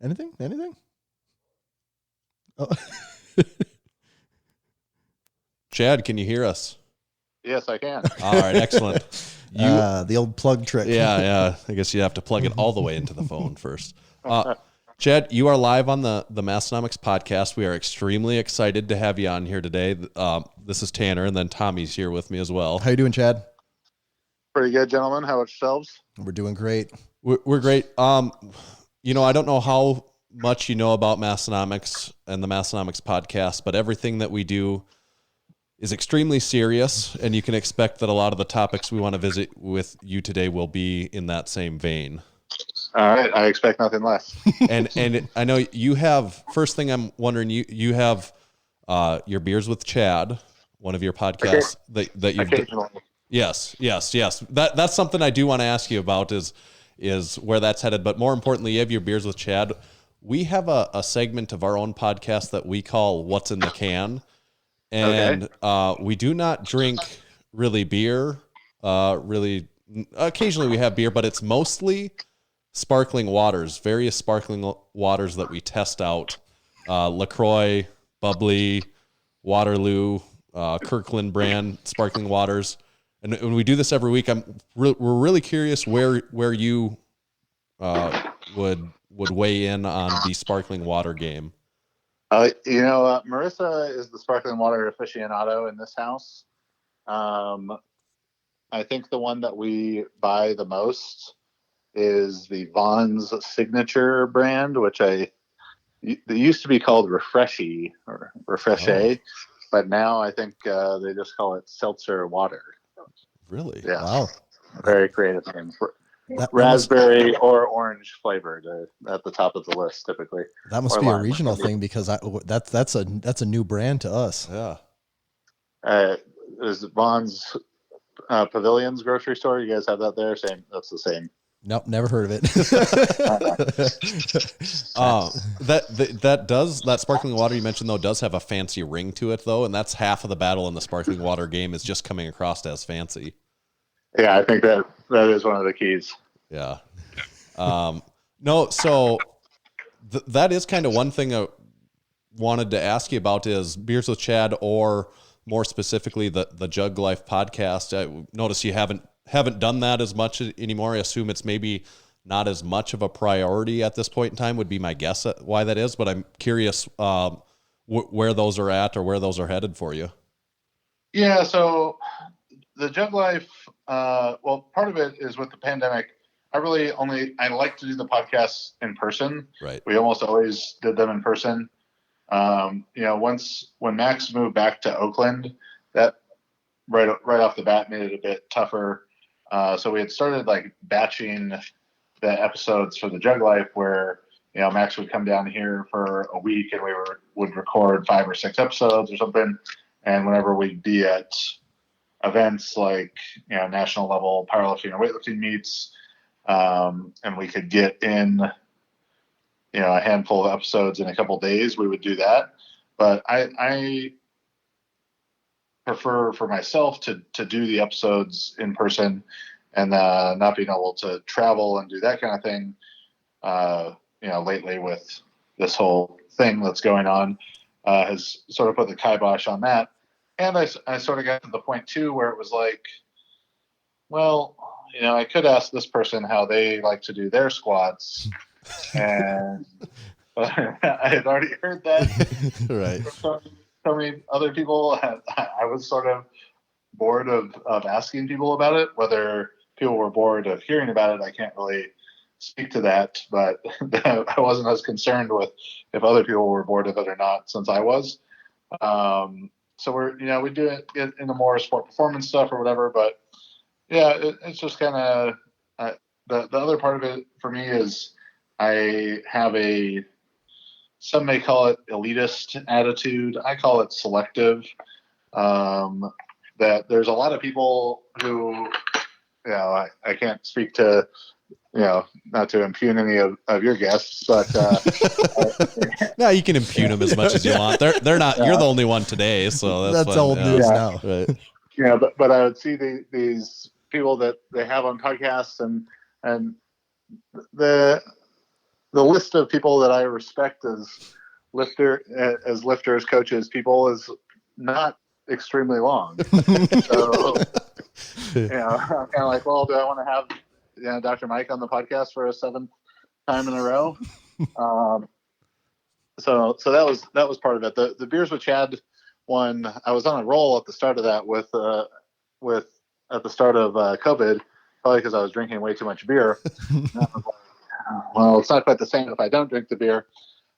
Anything? Oh. Chad, can you hear us? Yes, I can. All right, excellent. The old plug trick. Yeah. I guess you have to plug it all the way into the phone first. Chad, you are live on the Massenomics Podcast. We are extremely excited to have you on here today. This is Tanner, and then Tommy's here with me as well. How you doing, Chad? Pretty good, gentlemen. How about yourselves? We're doing great. We're great. I don't know how much you know about Massenomics and the Massenomics Podcast, but everything that we do is extremely serious, and you can expect that a lot of the topics we want to visit with you today will be in that same vein. All right, I expect nothing less. and I know you have. First thing I'm wondering, you have your Beers with Chad, one of your podcasts that you've occasionally. Yes. That's something I do want to ask you about is where that's headed. But more importantly, you have your Beers with Chad. We have a segment of our own podcast that we call "What's in the Can," and we do not drink really beer. Really, occasionally we have beer, but it's mostly sparkling waters, various sparkling waters that we test out. LaCroix, Bubbly, Waterloo, Kirkland brand sparkling waters. And when we do this every week, we're really curious where you would weigh in on the sparkling water game. Marissa is the sparkling water aficionado in this house. I think the one that we buy the most is the Vaughn's Signature brand, which it used to be called Refreshy or Refreshe, but now I think they just call it seltzer water. Really? Yeah. Wow. Very creative name. Raspberry or orange flavored at the top of the list typically. That must be a regional thing because that's a new brand to us. Yeah. Is Vaughn's Pavilion's grocery store? You guys have that there? Same. That's the same. Nope, never heard of it. That sparkling water you mentioned though does have a fancy ring to it though, and that's half of the battle in the sparkling water game is just coming across as fancy. Yeah, I think that is one of the keys. Yeah. So that is kind of one thing I wanted to ask you about is Beers with Chad, or more specifically the Jug Life Podcast. I notice you haven't done that as much anymore. I assume it's maybe not as much of a priority at this point in time would be my guess at why that is, but I'm curious where those are at or where those are headed for you? Yeah. So the Jug Life, well, part of it is with the pandemic. I like to do the podcasts in person. Right. We almost always did them in person. When Max moved back to Oakland, that right off the bat made it a bit tougher. So we had started like batching the episodes for the Jug Life where, Max would come down here for a week and we would record 5 or 6 episodes or something. And whenever we'd be at events like, national level powerlifting or weightlifting meets, and we could get in, a handful of episodes in a couple of days, we would do that. But I prefer for myself to do the episodes in person, and not being able to travel and do that kind of thing. Lately with this whole thing that's going on, has sort of put the kibosh on that. And I sort of got to the point too where it was like, well, I could ask this person how they like to do their squats, and I had already heard that Right. from so many other people. I was sort of bored of asking people about it. Whether people were bored of hearing about it, I can't really speak to that, but I wasn't as concerned with if other people were bored of it or not, since I was. So we do it in the more sport performance stuff or whatever, but yeah, it's just kind of the other part of it for me is I have some may call it elitist attitude. I call it selective. That there's a lot of people who, I can't speak to, not to impugn any of your guests, but No, you can impugn them as much as you want. They're not. You're the only one today, so that's fine. old news now. Right. But I would see these people that they have on podcasts, and the list of people that I respect as lifters, coaches, people is not extremely long. So I'm kind of like, well, do I want to have Dr. Mike on the podcast for a 7th time in a row? So that was part of it. The Beers with Chad one, I was on a roll at the start of that with at the start of COVID, probably because I was drinking way too much beer. Well, it's not quite the same if I don't drink the beer.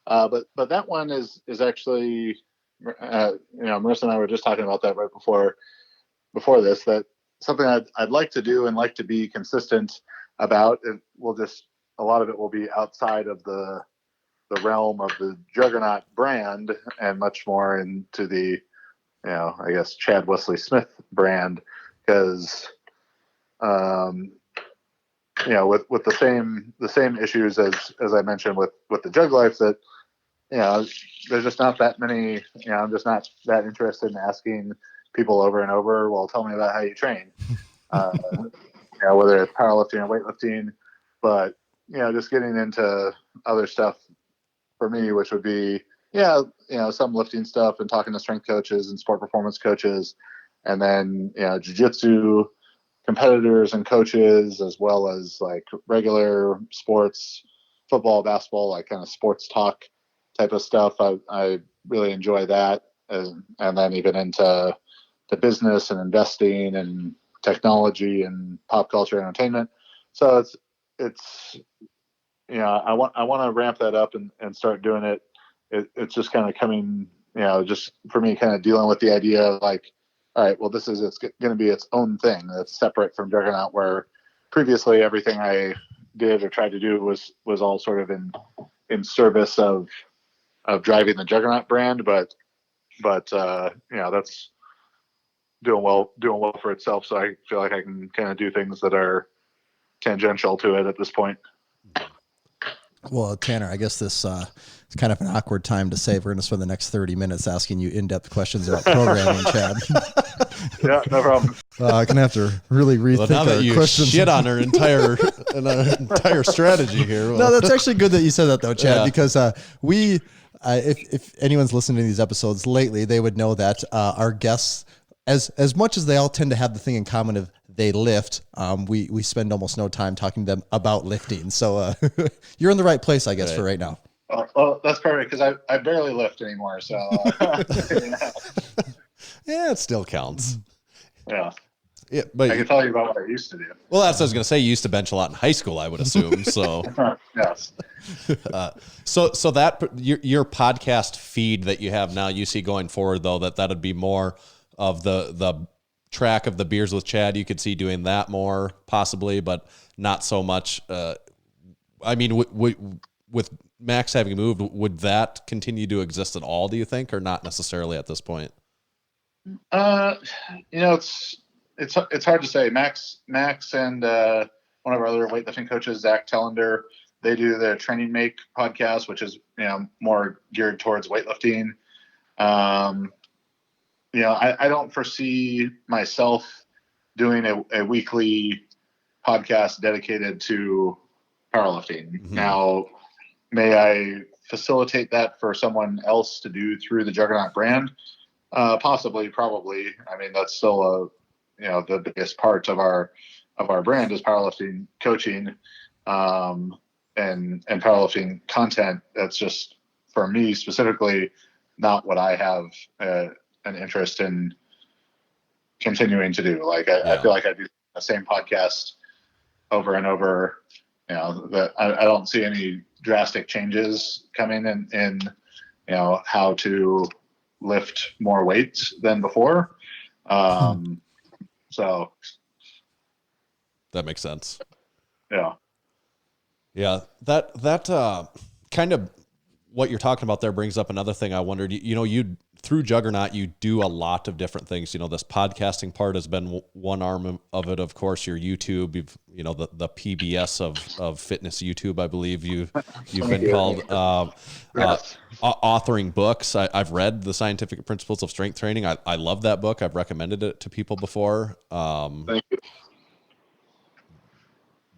But that one is actually, Marissa and I were just talking about that right before this, that something I'd like to do and like to be consistent about. A lot of it will be outside of the realm of the Juggernaut brand and much more into the, I guess, Chad Wesley Smith brand, because, with the same issues as I mentioned with the Jug Life, that, there's just not that many, I'm just not that interested in asking people over and over, well, tell me about how you train, whether it's powerlifting or weightlifting, but, just getting into other stuff for me, which would be, some lifting stuff and talking to strength coaches and sport performance coaches, and then, jiu-jitsu competitors and coaches, as well as like regular sports, football, basketball, like kind of sports talk type of stuff. I really enjoy that. And then even into the business and investing and technology and pop culture entertainment. So it's I want to ramp that up and start doing it. It's just kind of coming, just for me, kind of dealing with the idea of like, all right, well, it's going to be its own thing that's separate from Juggernaut, where previously everything I did or tried to do was all sort of in service of driving the Juggernaut brand, but that's doing well for itself. So I feel like I can kind of do things that are tangential to it at this point. Well, Tanner, I guess this is kind of an awkward time to say we're going to spend the next 30 minutes asking you in-depth questions about programming, Chad. Yeah, no problem. I'm going to have to really rethink now that our you questions. shit on our entire strategy here. No, that's actually good that you said that though, Chad, because if anyone's listened to these episodes lately, they would know that our guests, as much as they all tend to have the thing in common of they lift, we spend almost no time talking to them about lifting. So you're in the right place, I guess, for right now. Well, that's perfect because I barely lift anymore. So Yeah, it still counts. yeah, Yeah, but I can tell you about what I used to do. well, that's what I was gonna say. You used to bench a lot in high school, I would assume. So, Yes. so that your podcast feed that you have now, you see going forward though, that'd be more of the track of the beers with Chad. You could see doing that more possibly, but not so much. I mean, with Max having moved, would that continue to exist at all? Do you think, or not necessarily at this point? It's hard to say. Max and one of our other weightlifting coaches, Zach Tellender, they do the Training Make podcast, which is more geared towards weightlifting. I don't foresee myself doing a weekly podcast dedicated to powerlifting. Mm-hmm. Now, may I facilitate that for someone else to do through the Juggernaut brand? Possibly, probably. I mean, that's still the biggest part of our brand is powerlifting coaching, and powerlifting content. That's just, for me specifically, not what I have an interest in continuing to do. Like I feel like I do the same podcast over and over. That I don't see any drastic changes coming in how to lift more weights than before. So that makes sense. Yeah. Yeah. That kind of what you're talking about there brings up another thing I wondered. You through Juggernaut, you do a lot of different things. This podcasting part has been one arm of it. Of course, your YouTube, the PBS of fitness YouTube, I believe you've been called, authoring books. I've read The Scientific Principles of Strength Training. I love that book. I've recommended it to people before. Thank you.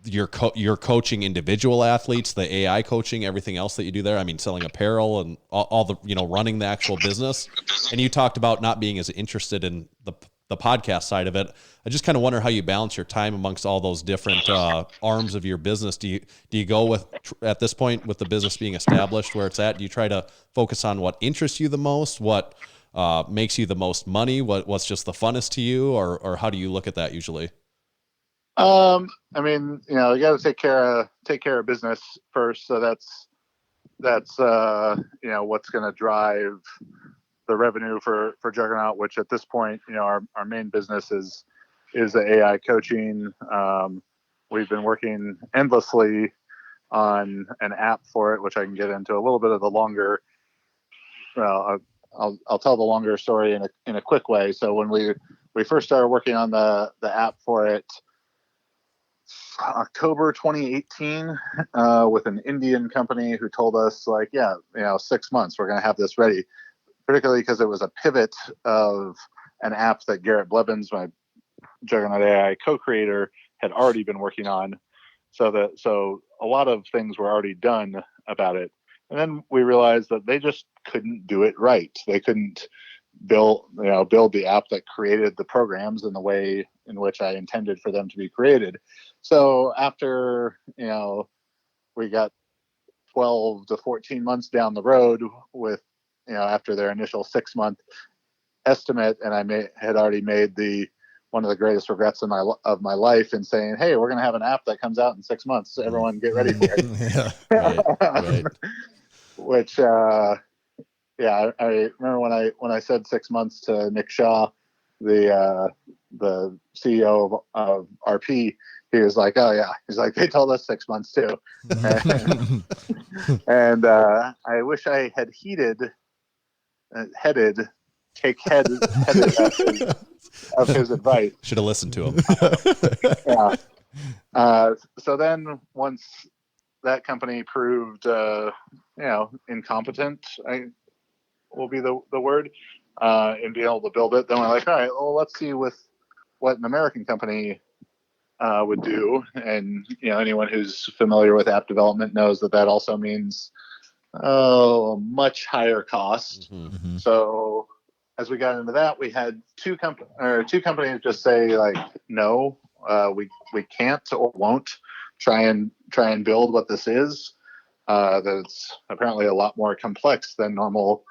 You're coaching individual athletes, the AI coaching, everything else that you do there. I mean, selling apparel and all the, running the actual business. And you talked about not being as interested in the podcast side of it. I just kind of wonder how you balance your time amongst all those different arms of your business. Do you go with, at this point, with the business being established where it's at, do you try to focus on what interests you the most, what makes you the most money, what's just the funnest to you, or how do you look at that usually? I mean, you got to take care of business first. So that's what's going to drive the revenue for Juggernaut, which at this point, our main business is the AI coaching. We've been working endlessly on an app for it, which I can get into a little bit of the longer. Well, I'll tell the longer story in a quick way. So when we first started working on the app for it, October 2018, with an Indian company who told us 6 months we're going to have this ready, particularly because it was a pivot of an app that Garrett Blevins, my Juggernaut AI co-creator, had already been working on. So a lot of things were already done about it. And then we realized that they just couldn't do it right. They couldn't build the app that created the programs in the way in which I intended for them to be created. So after, we got 12 to 14 months down the road with, after their initial 6-month estimate, and I had already made one of the greatest regrets of my life in saying, hey, we're going to have an app that comes out in 6 months. So everyone get ready for it. Right. Which, I remember when I said 6 months to Nick Shaw, the CEO of RP, he was like, oh yeah, he's like, they told us 6 months too. And I wish I had headed of his advice. Should have listened to him. So then once that company proved, incompetent, will be the word, in being able to build it, then we're like, all right, well, let's see what an American company would do. And anyone who's familiar with app development knows that also means much higher cost. Mm-hmm. So as we got into that, we had two companies just say no, we can't or won't try and build what this is. that it's apparently a lot more complex than normal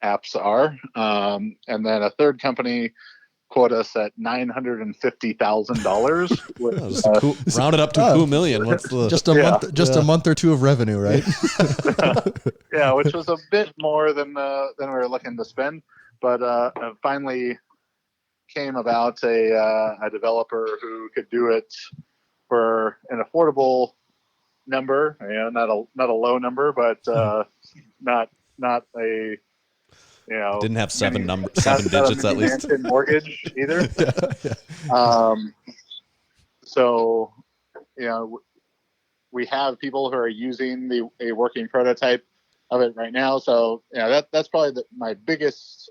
apps are. And then a third company quote us at $950,000. Round it up to $2 million. What's the just a month or two of revenue, right? Yeah, which was a bit more than we were looking to spend, but finally came about a developer who could do it for an affordable number. Not a low number, but not a didn't have seven digits at least. Mortgage either. So, we have people who are using a working prototype of it right now. So, that's probably my biggest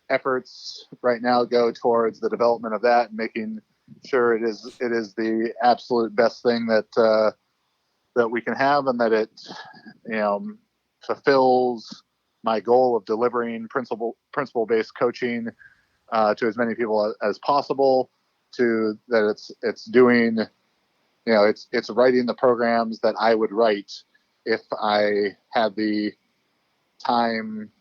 efforts right now go towards the development of that and making sure it is the absolute best thing that we can have, and that it, fulfills my goal of delivering principle-based coaching to as many people as possible. To that, it's doing, it's writing the programs that I would write if I had the time,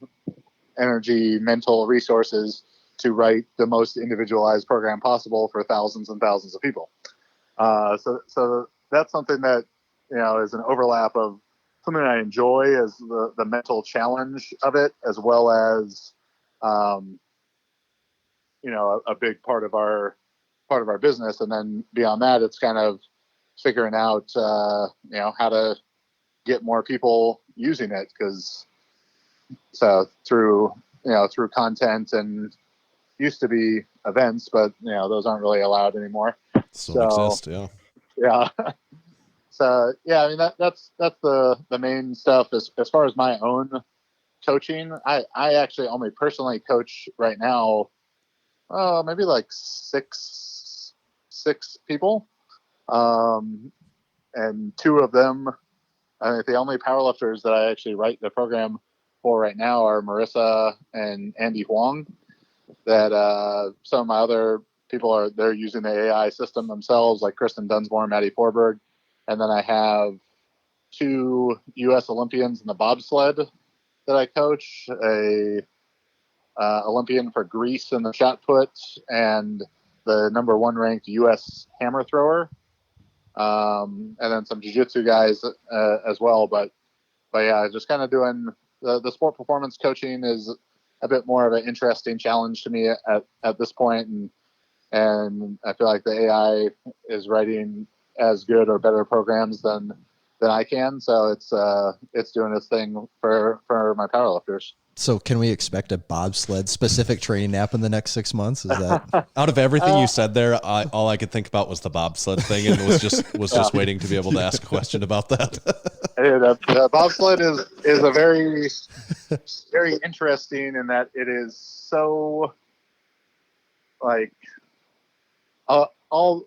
energy, mental resources to write the most individualized program possible for thousands and thousands of people. So that's something that is an overlap of something I enjoy as the mental challenge of it, as well as, a big part of our business. And then beyond that, it's kind of figuring out, how to get more people using it. So through content, and used to be events, but those aren't really allowed anymore. Still exist. Yeah. Yeah. So yeah, I mean that's the main stuff. As far as my own coaching, I actually only personally coach right now, maybe like six people, and two of them, I think the only powerlifters that I actually write the program for right now are Marissa and Andy Huang. That some of my other people they're using the AI system themselves, like Kristen Dunsmore and Maddie Forberg. And then I have two U.S. Olympians in the bobsled that I coach, a Olympian for Greece in the shot put, and the number 1 ranked U.S. hammer thrower, and then some jiu-jitsu guys as well. But yeah, just kind of doing the sport performance coaching is a bit more of an interesting challenge to me at this point, and I feel like the AI is writing as good or better programs than I can. So it's doing its thing for my powerlifters. So can we expect a bobsled specific training app in the next 6 months? Is that out of everything you said there? All I could think about was the bobsled thing, and was just waiting to be able to ask a question about that. The bobsled is a very, very interesting in that it is so like all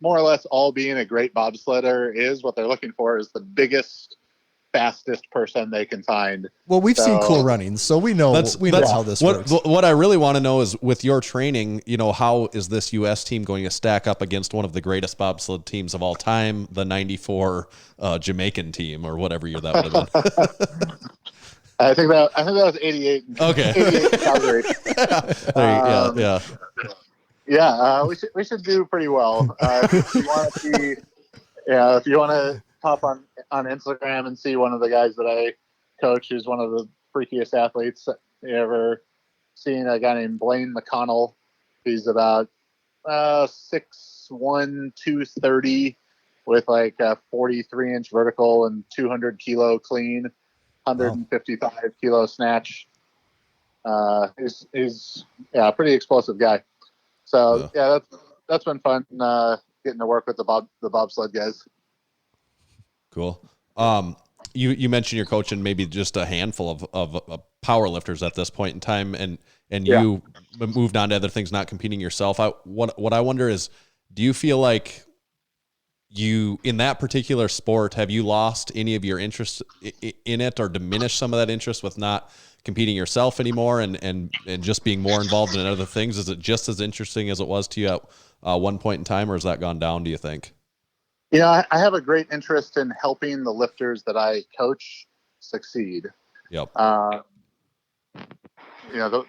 more or less all being a great bobsledder is what they're looking for is the biggest, fastest person they can find. Well, we've seen Cool Runnings, so we know how this works. What I really want to know is, with your training, how is this U.S. team going to stack up against one of the greatest bobsled teams of all time, the '94 Jamaican team, or whatever year that would have been? I think that was '88. Okay. 88 Calgary. Yeah. Yeah, we should do pretty well. If you want to hop on Instagram and see one of the guys that I coach, who's one of the freakiest athletes you ever seen, a guy named Blaine McConnell. He's about 6'1", 230, with like a 43-inch vertical and 200 kilo clean, 155 kilo snatch. He's a pretty explosive guy. So yeah, that's been fun getting to work with the bobsled guys. Cool. You mentioned you're coaching maybe just a handful of power lifters at this point in time, and you moved on to other things, not competing yourself. What I wonder is, do you feel like you, in that particular sport, have you lost any of your interest in it, or diminished some of that interest with not competing yourself anymore, and just being more involved in other things? Is it just as interesting as it was to you at one point in time, or has that gone down, do you think? I have a great interest in helping the lifters that I coach succeed. Yep. The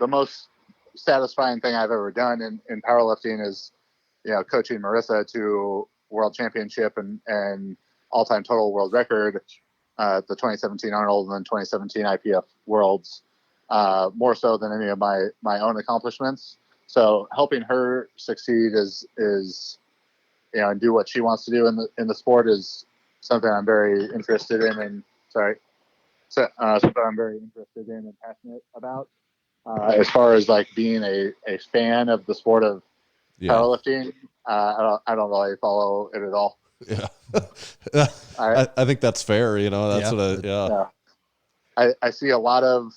most satisfying thing I've ever done in powerlifting is, coaching Marissa to world championship and all-time total world record, the 2017 Arnold and then 2017 IPF Worlds, more so than any of my own accomplishments. So helping her succeed is and do what she wants to do in the sport is something I'm very interested in. And something I'm very interested in and passionate about. As far as like being a fan of the sport of powerlifting, I don't really follow it at all. Yeah. I think that's fair. I see a lot of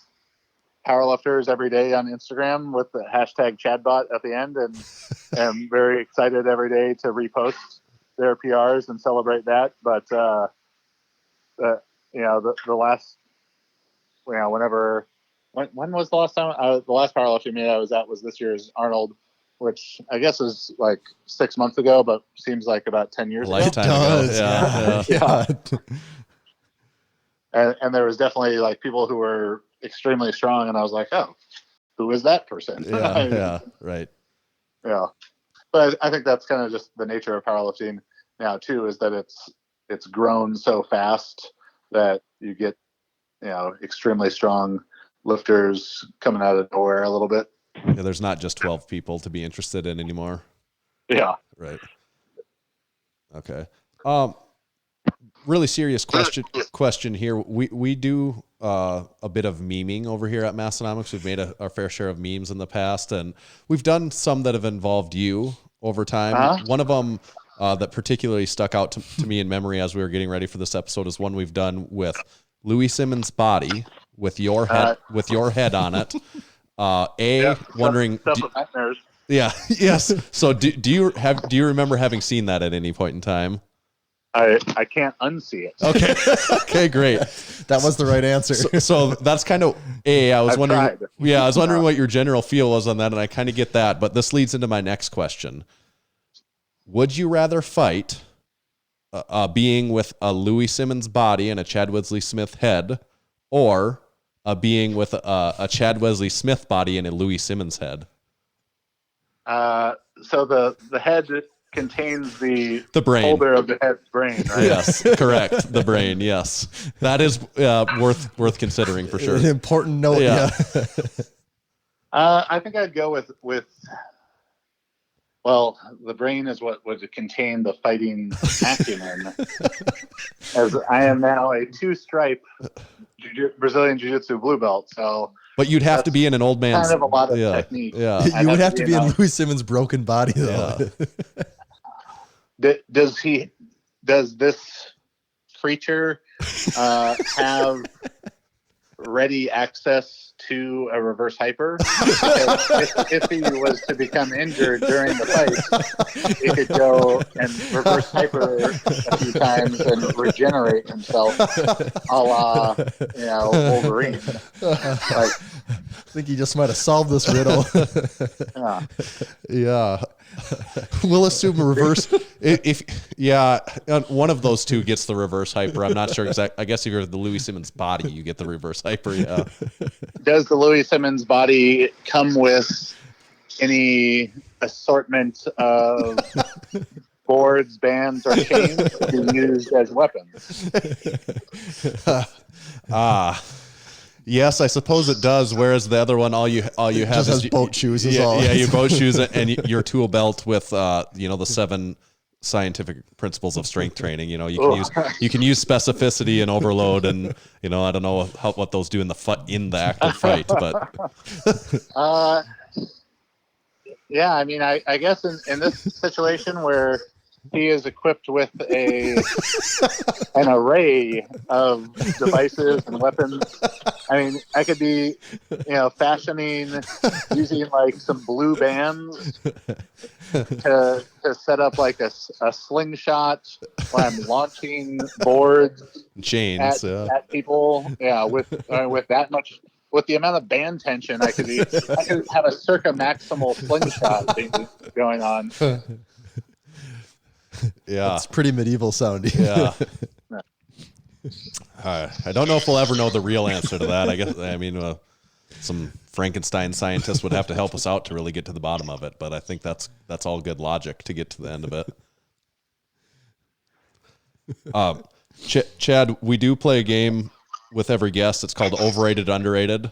powerlifters every day on Instagram with the hashtag ChadBot at the end, and am very excited every day to repost their PRs and celebrate that. But the last, when was the last time? The last powerlifting meet I was at was this year's Arnold, which I guess is like 6 months ago, but seems like about 10 years ago. Lifetime ago. Yeah. And there was definitely like people who were extremely strong, and I was like, oh, who is that person? Yeah, right. Yeah. But I think that's kind of just the nature of powerlifting now too, is that it's grown so fast that you get, extremely strong lifters coming out of nowhere a little bit. Yeah, there's not just 12 people to be interested in anymore. Yeah. Right. Okay. Really serious question here. We do a bit of memeing over here at Massenomics. We've made our fair share of memes in the past, and we've done some that have involved you over time. One of them that particularly stuck out to me in memory as we were getting ready for this episode is one we've done with Louie Simmons Body with your head on it. Wondering. Yes. So do you remember having seen that at any point in time? I can't unsee it. Okay. Okay, great. That was the right answer. So that's kind of I was wondering. Tried. Yeah, I was wondering what your general feel was on that, and I kind of get that. But this leads into my next question: would you rather fight being with a Louie Simmons body and a Chad Wesley Smith head, or a being with a Chad Wesley Smith body and a Louie Simmons head? So the head contains the brain, holder of the head's brain, right? Yes, correct. The brain, yes. That is worth considering for sure. An important note, yeah. I think I'd go with the brain is what would contain the fighting acumen. As I am now a 2-stripe Brazilian Jiu-Jitsu blue belt, so. But you'd have to be in an old man's. Kind of a lot of technique. Yeah, you would have to be in Louie Simmons' broken body, though. Yeah. Does this creature have ready access to a reverse hyper? if he was to become injured during the fight, he could go and reverse hyper a few times and regenerate himself, a la Wolverine. I think he just might have solved this riddle. Yeah. We'll assume a reverse. One of those two gets the reverse hyper. I'm not sure exactly. I guess if you're the Louie Simmons body, you get the reverse hyper. Yeah. Does the Louie Simmons body come with any assortment of boards, bands, or chains to be used as weapons? Yes, I suppose it does. Whereas the other one, all you have just is has boat shoes. Is yeah, all. Yeah, your boat shoes and your tool belt with the 7 scientific principles of strength training. You can use specificity and overload, and I don't know what those do in the active fight, but yeah, I mean, I guess in this situation where he is equipped with an array of devices and weapons. I mean, I could be, using like some blue bands to set up like a slingshot when I'm launching boards, chains at people. Yeah, with that much. With the amount of band tension, I could have a circa maximal slingshot thing going on. Yeah. It's pretty medieval sounding. Yeah. I don't know if we'll ever know the real answer to that. I mean, some Frankenstein scientists would have to help us out to really get to the bottom of it, but I think that's all good logic to get to the end of it. Chad, we do play a game with every guest. It's called Overrated, Underrated.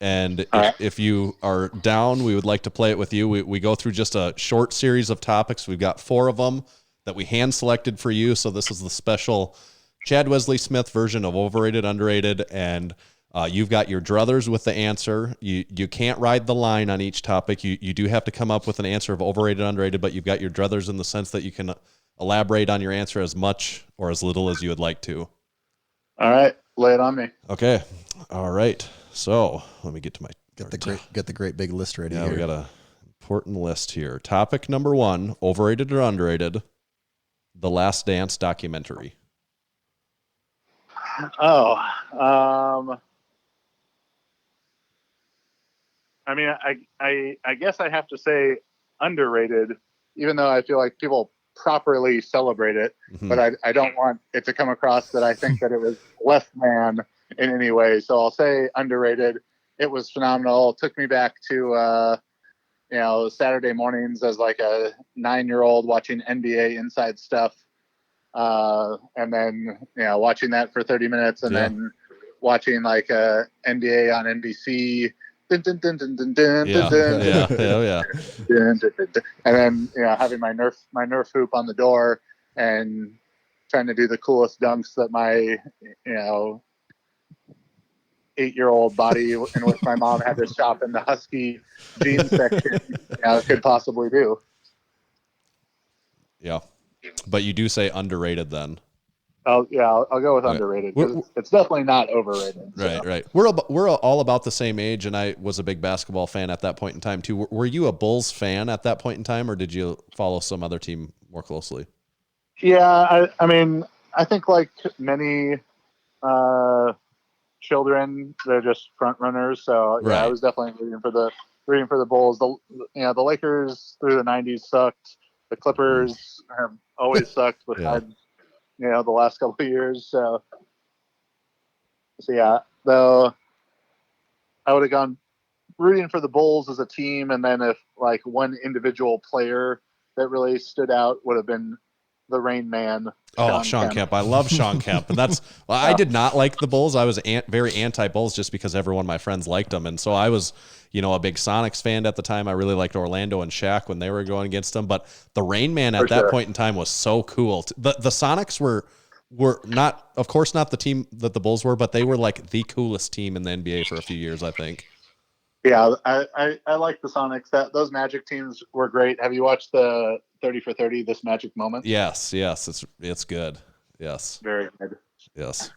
And if you are down, we would like to play it with you. We go through just a short series of topics. We've got 4 of them that we hand selected for you. So this is the special Chad Wesley Smith version of Overrated, Underrated. And you've got your druthers with the answer. You can't ride the line on each topic. You do have to come up with an answer of overrated, underrated, but you've got your druthers in the sense that you can elaborate on your answer as much or as little as you would like to. All right, lay it on me. Okay. All right. So let me get to my Get the great big list ready. Yeah, here. we got a important list here. Topic number 1: overrated or underrated? The Last Dance documentary. Oh, I mean, I guess I have to say underrated, even though I feel like people properly celebrate it, but I don't want it to come across that I think that it was less than in any way. So I'll say underrated. It was phenomenal. It took me back to, Saturday mornings as like a 9-year-old watching NBA Inside Stuff. And then, watching that for 30 minutes and then watching like NBA on NBC. Dun, dun, dun, dun, dun, dun, Yeah. dun, Yeah. dun, Yeah. dun, dun, dun, dun. And then, having my Nerf hoop on the door and trying to do the coolest dunks that my, 8-year-old body in which my mom had to shop in the Husky jeans section could possibly do. Yeah. But you do say underrated then. I'll go with Okay. underrated. 'Cause it's definitely not overrated. So. Right. We're all about the same age, and I was a big basketball fan at that point in time too. Were you a Bulls fan at that point in time, or did you follow some other team more closely? Yeah, I mean, I think like many children, they're just front runners. So yeah, Right. I was definitely rooting for the Bulls. The Lakers through the '90s sucked. The Clippers have always sucked besides the last couple of years. So yeah, though I would have gone rooting for the Bulls as a team, and then if like one individual player that really stood out would have been the Rain Man. Sean Kemp. I love Sean Kemp. And I did not like the Bulls. I was very anti-Bulls just because every one of my friends liked them. And so I was, a big Sonics fan at the time. I really liked Orlando and Shaq when they were going against them. But the Rain Man at that point in time was so cool. The Sonics were not, of course, not the team that the Bulls were, but they were like the coolest team in the NBA for a few years, I think. Yeah, I like the Sonics. Those Magic teams were great. Have you watched the 30 for 30 This Magic Moment? Yes, it's good. Yes. Very good. Yes.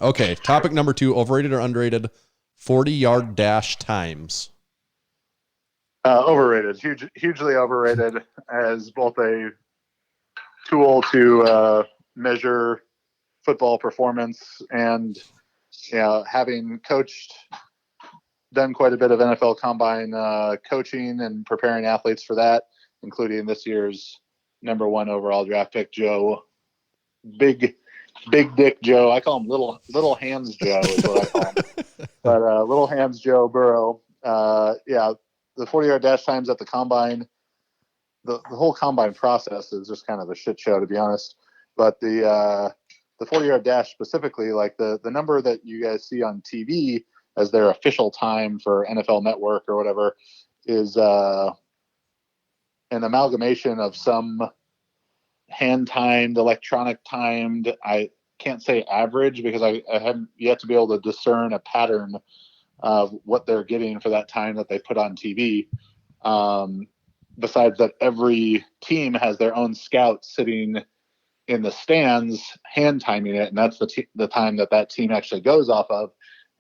Okay, topic number 2, overrated or underrated 40-yard dash times. Overrated. Hugely overrated as both a tool to measure football performance and having done quite a bit of NFL Combine coaching and preparing athletes for that, including this year's number 1 overall draft pick, Joe. Big Dick Joe. I call him Little Hands Joe is what I call him. But Little Hands Joe Burrow. The 40-yard dash times at the Combine, the whole Combine process is just kind of a shit show, to be honest. But the 40-yard dash specifically, like the number that you guys see on TV as their official time for NFL Network or whatever, is an amalgamation of some hand-timed, electronic-timed, I can't say average because I haven't yet to be able to discern a pattern of what they're getting for that time that they put on TV. Besides that, every team has their own scout sitting in the stands hand-timing it, and that's the time that team actually goes off of.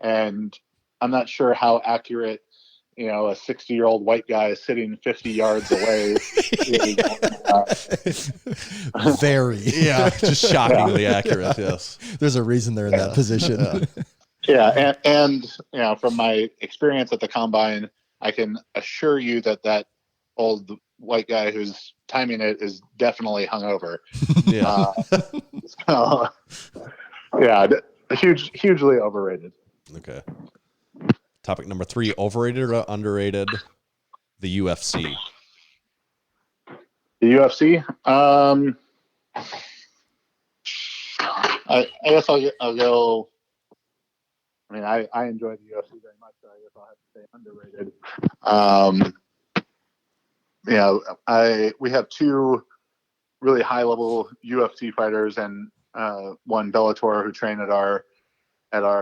And I'm not sure how accurate, a 60-year-old white guy sitting 50 yards away is. Very. Yeah, just shockingly accurate, yes. There's a reason they're in that position. Yeah, and from my experience at the Combine, I can assure you that old white guy who's timing it is definitely hungover. Yeah. So, yeah, hugely overrated. Okay. Topic number 3, overrated or underrated? The UFC. The UFC. I guess I'll go. I mean, I enjoy the UFC very much, so I guess I'll have to say underrated. We have 2 really high level UFC fighters and one Bellator who train at our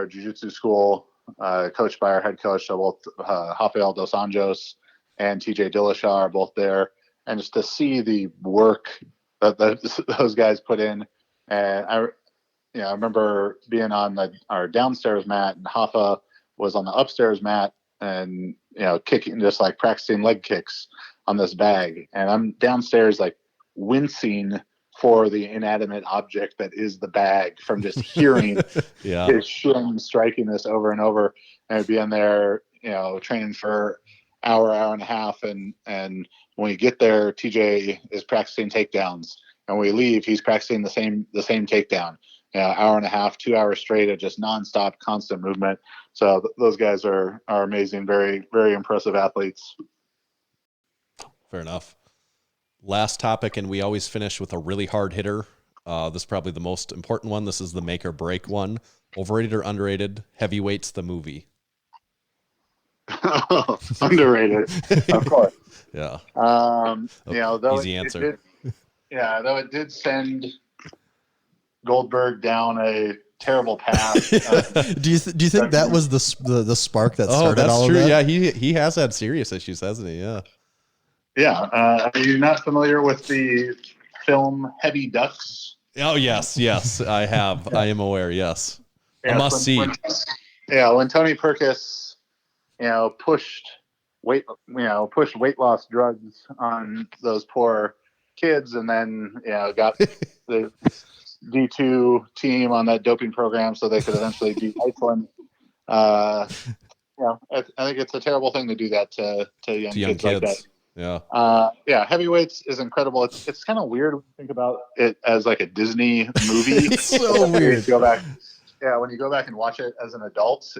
jiu-jitsu school, coached by our head coach. So both Rafael Dos Anjos and TJ Dillashaw are both there, and just to see the work that those guys put in. And I remember being on our downstairs mat, and Hafa was on the upstairs mat, and kicking, just like practicing leg kicks on this bag, and I'm downstairs like wincing for the inanimate object that is the bag from just hearing his shin striking this over and over. And I'd be in there, training for hour and a half, and when we get there, TJ is practicing takedowns, and when we leave, he's practicing the same takedown. Hour and a half, 2 hours straight of just nonstop, constant movement. So those guys are amazing, very, very impressive athletes. Fair enough. Last topic, and we always finish with a really hard hitter. This is probably the most important one. This is the make or break one. Overrated or underrated? Heavyweights, the movie. Underrated, of course. Yeah. Though easy answer. Though it did send Goldberg down a terrible path. Do you think that was the spark that started all true. of that? Yeah, he has had serious issues, hasn't he? Yeah. Yeah. Are you not familiar with the film Heavy Ducks? Oh, yes, I have. I am aware, yes. Yeah, a must see. When Tony Perkis, pushed weight loss drugs on those poor kids, and then, got the D2 team on that doping program so they could eventually beat Iceland. I think it's a terrible thing to do that to young kids like that. Yeah. Heavyweights is incredible. It's kind of weird when you think about it as like a Disney movie. It's so weird. When you go back and watch it as an adult,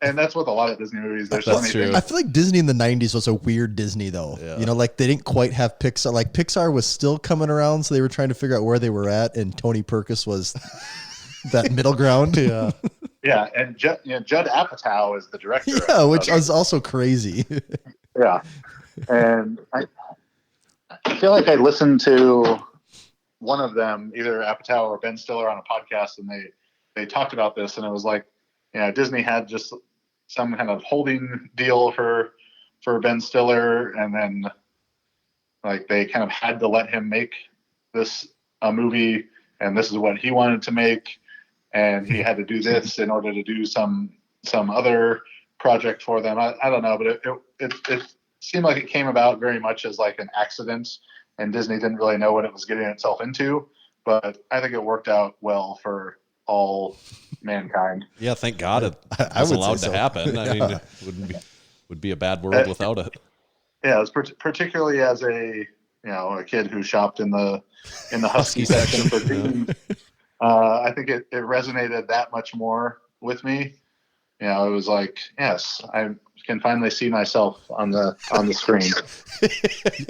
and that's with a lot of Disney movies. There's so many things. I feel like Disney in the 90s was a weird Disney, though. Yeah. Like they didn't quite have Pixar. Like Pixar was still coming around, so they were trying to figure out where they were at, and Tony Perkis was that middle ground. Yeah. Yeah, and Judd Apatow is the director. Yeah, which is also crazy. Yeah, and I feel like I listened to one of them, either Apatow or Ben Stiller, on a podcast, and they talked about this, and it was like, Disney had just some kind of holding deal for Ben Stiller, and then like they kind of had to let him make a movie, and this is what he wanted to make, and he had to do this in order to do some other project for them. I don't know, but it seemed like it came about very much as like an accident, and Disney didn't really know what it was getting itself into, but I think it worked out well for all mankind. Yeah, thank God it I was would allowed say so. to happen. I mean, it would be a bad world without it. Yeah, it was particularly as a kid who shopped in the Husky section for jeans. I think it resonated that much more with me. It was like, yes, I can finally see myself on the screen.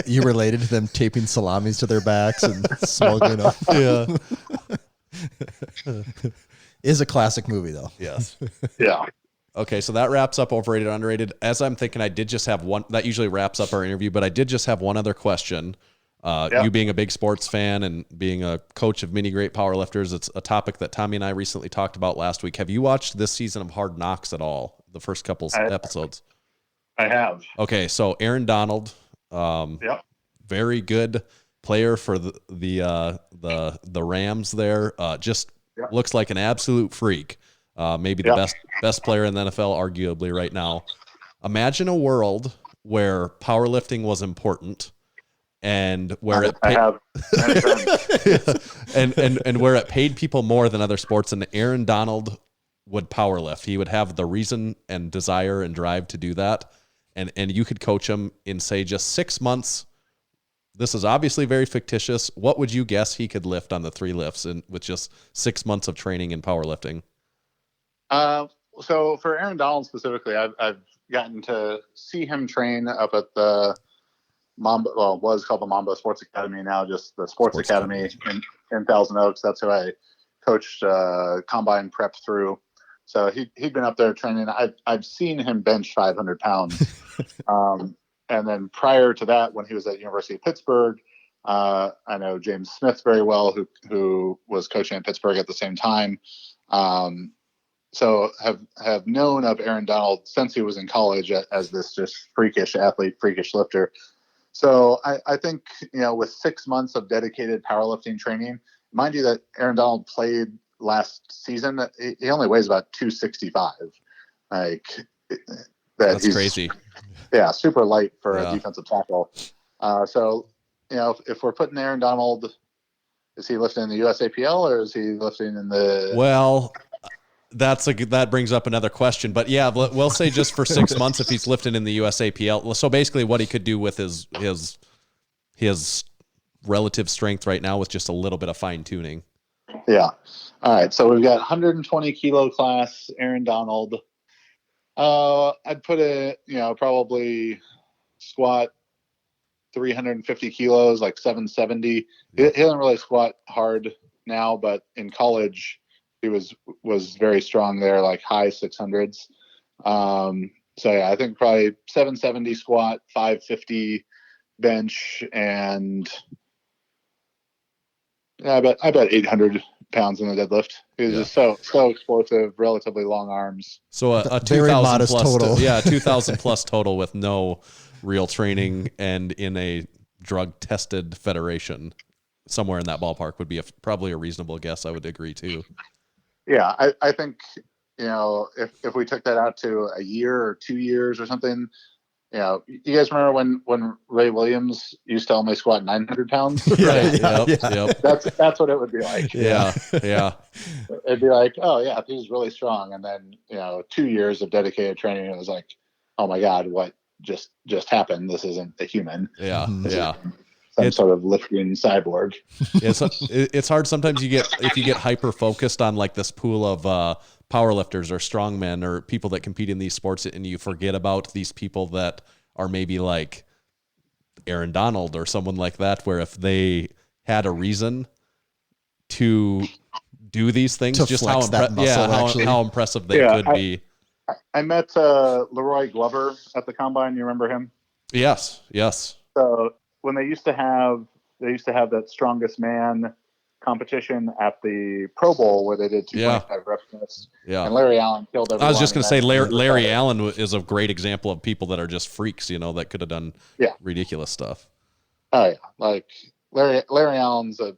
You related to them taping salamis to their backs and smoking up. Yeah. Is a classic movie, though. Yes. Yeah. Okay, so that wraps up overrated, underrated. As I'm thinking, I did just have one. That usually wraps up our interview, but I did just have one other question. You being a big sports fan and being a coach of many great powerlifters, it's a topic that Tommy and I recently talked about last week. Have you watched this season of Hard Knocks at all? The first couple episodes? I have. Okay, so Aaron Donald, very good player for the Rams there. Looks like an absolute freak. Maybe the best player in the NFL, arguably right now. Imagine a world where powerlifting was important, and where and where it paid people more than other sports, and Aaron Donald would powerlift. He would have the reason and desire and drive to do that, and you could coach him in, say, just 6 months this is obviously very fictitious. What would you guess he could lift on the 3 lifts with just 6 months of training in powerlifting? So for Aaron Donald specifically, I've gotten to see him train up at the Mamba, well, it was called the Mamba Sports Academy, now just the Sports Academy in Thousand Oaks. That's who I coached combine prep through. So he'd been up there training. I've seen him bench 500 pounds. And then prior to that, when he was at University of Pittsburgh, I know James Smith very well, who was coaching at Pittsburgh at the same time. So have known of Aaron Donald since he was in college as this just freakish athlete, freakish lifter. So I think, with 6 months of dedicated powerlifting training, mind you that Aaron Donald played last season, he only weighs about 265. That's crazy. Yeah, super light for a defensive tackle. So, if we're putting Aaron Donald, is he lifting in the USAPL or is he lifting in the? Well, that brings up another question, but yeah, we'll say just for 6 months if he's lifting in the USAPL. So basically, what he could do with his relative strength right now with just a little bit of fine tuning. Yeah. All right. So we've got 120 kilo class Aaron Donald. I'd put it, probably squat 350 kilos, like 770. He doesn't really squat hard now, but in college he was very strong there, like high 600s. So yeah, I think probably 770 squat, 550 bench, and I bet 800 pounds in the deadlift. He was just so explosive, relatively long arms. So a 2,000 plus total. 2,000 plus total with no real training and in a drug tested federation. Somewhere in that ballpark would be probably a reasonable guess. I would agree too. Yeah, I think, if we took that out to a year or 2 years or something, you guys remember when Ray Williams used to only squat 900 pounds? Right. Yep. That's what it would be like. Yeah. It'd be like, oh yeah, he's really strong. And then, 2 years of dedicated training, it was like, oh my God, what just happened? This isn't a human. Yeah. Some sort of lifting cyborg. It's hard sometimes if you get hyper focused on like this pool of powerlifters or strongmen or people that compete in these sports, and you forget about these people that are maybe like Aaron Donald or someone like that, where if they had a reason to do these things, just how impressive they could be. I met LaCroix Glover at the combine. You remember him? Yes. So when they used to have that strongest man competition at the Pro Bowl where they did 225 reps. Yeah. And Larry Allen killed everyone. I was just going to say Larry Allen is a great example of people that are just freaks, that could have done ridiculous stuff. Oh yeah. Like Larry Allen's a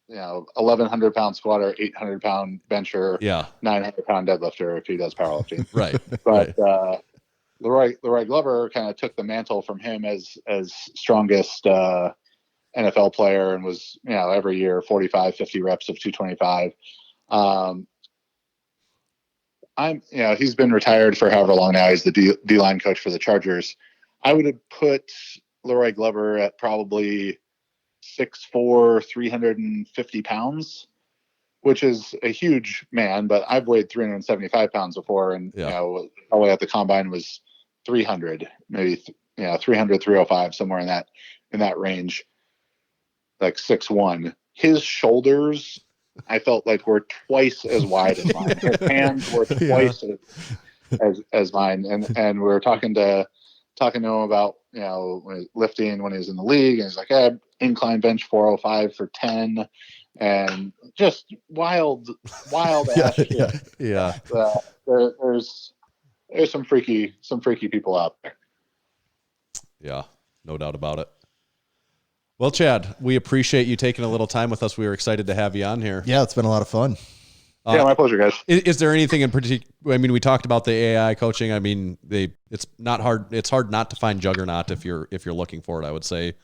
1,100 pound squatter, 800 pound bencher, 900 pound deadlifter if he does powerlifting. Right. But LaCroix Glover kind of took the mantle from him as strongest NFL player and was, every year 45, 50 reps of 225. He's been retired for however long now. He's the D-line coach for the Chargers. I would have put LaCroix Glover at probably 6'4", 350 pounds, which is a huge man, but I've weighed 375 pounds before. And, all the way at the combine was 300, maybe, 300, 305, somewhere in that range. Like 6'1". His shoulders, I felt like were twice as wide as mine. His hands were twice as mine. And we were talking to him about, lifting when he was in the league, and he's like, incline bench 405 for 10, and just wild ass shit. Yeah. There's some freaky people out there. Yeah, no doubt about it. Well, Chad, we appreciate you taking a little time with us. We were excited to have you on here. Yeah, it's been a lot of fun. Yeah, my pleasure, guys. Is there anything in particular? I mean, we talked about the AI coaching. I mean, it's not hard. It's hard not to find Juggernaut if you're looking for it, I would say.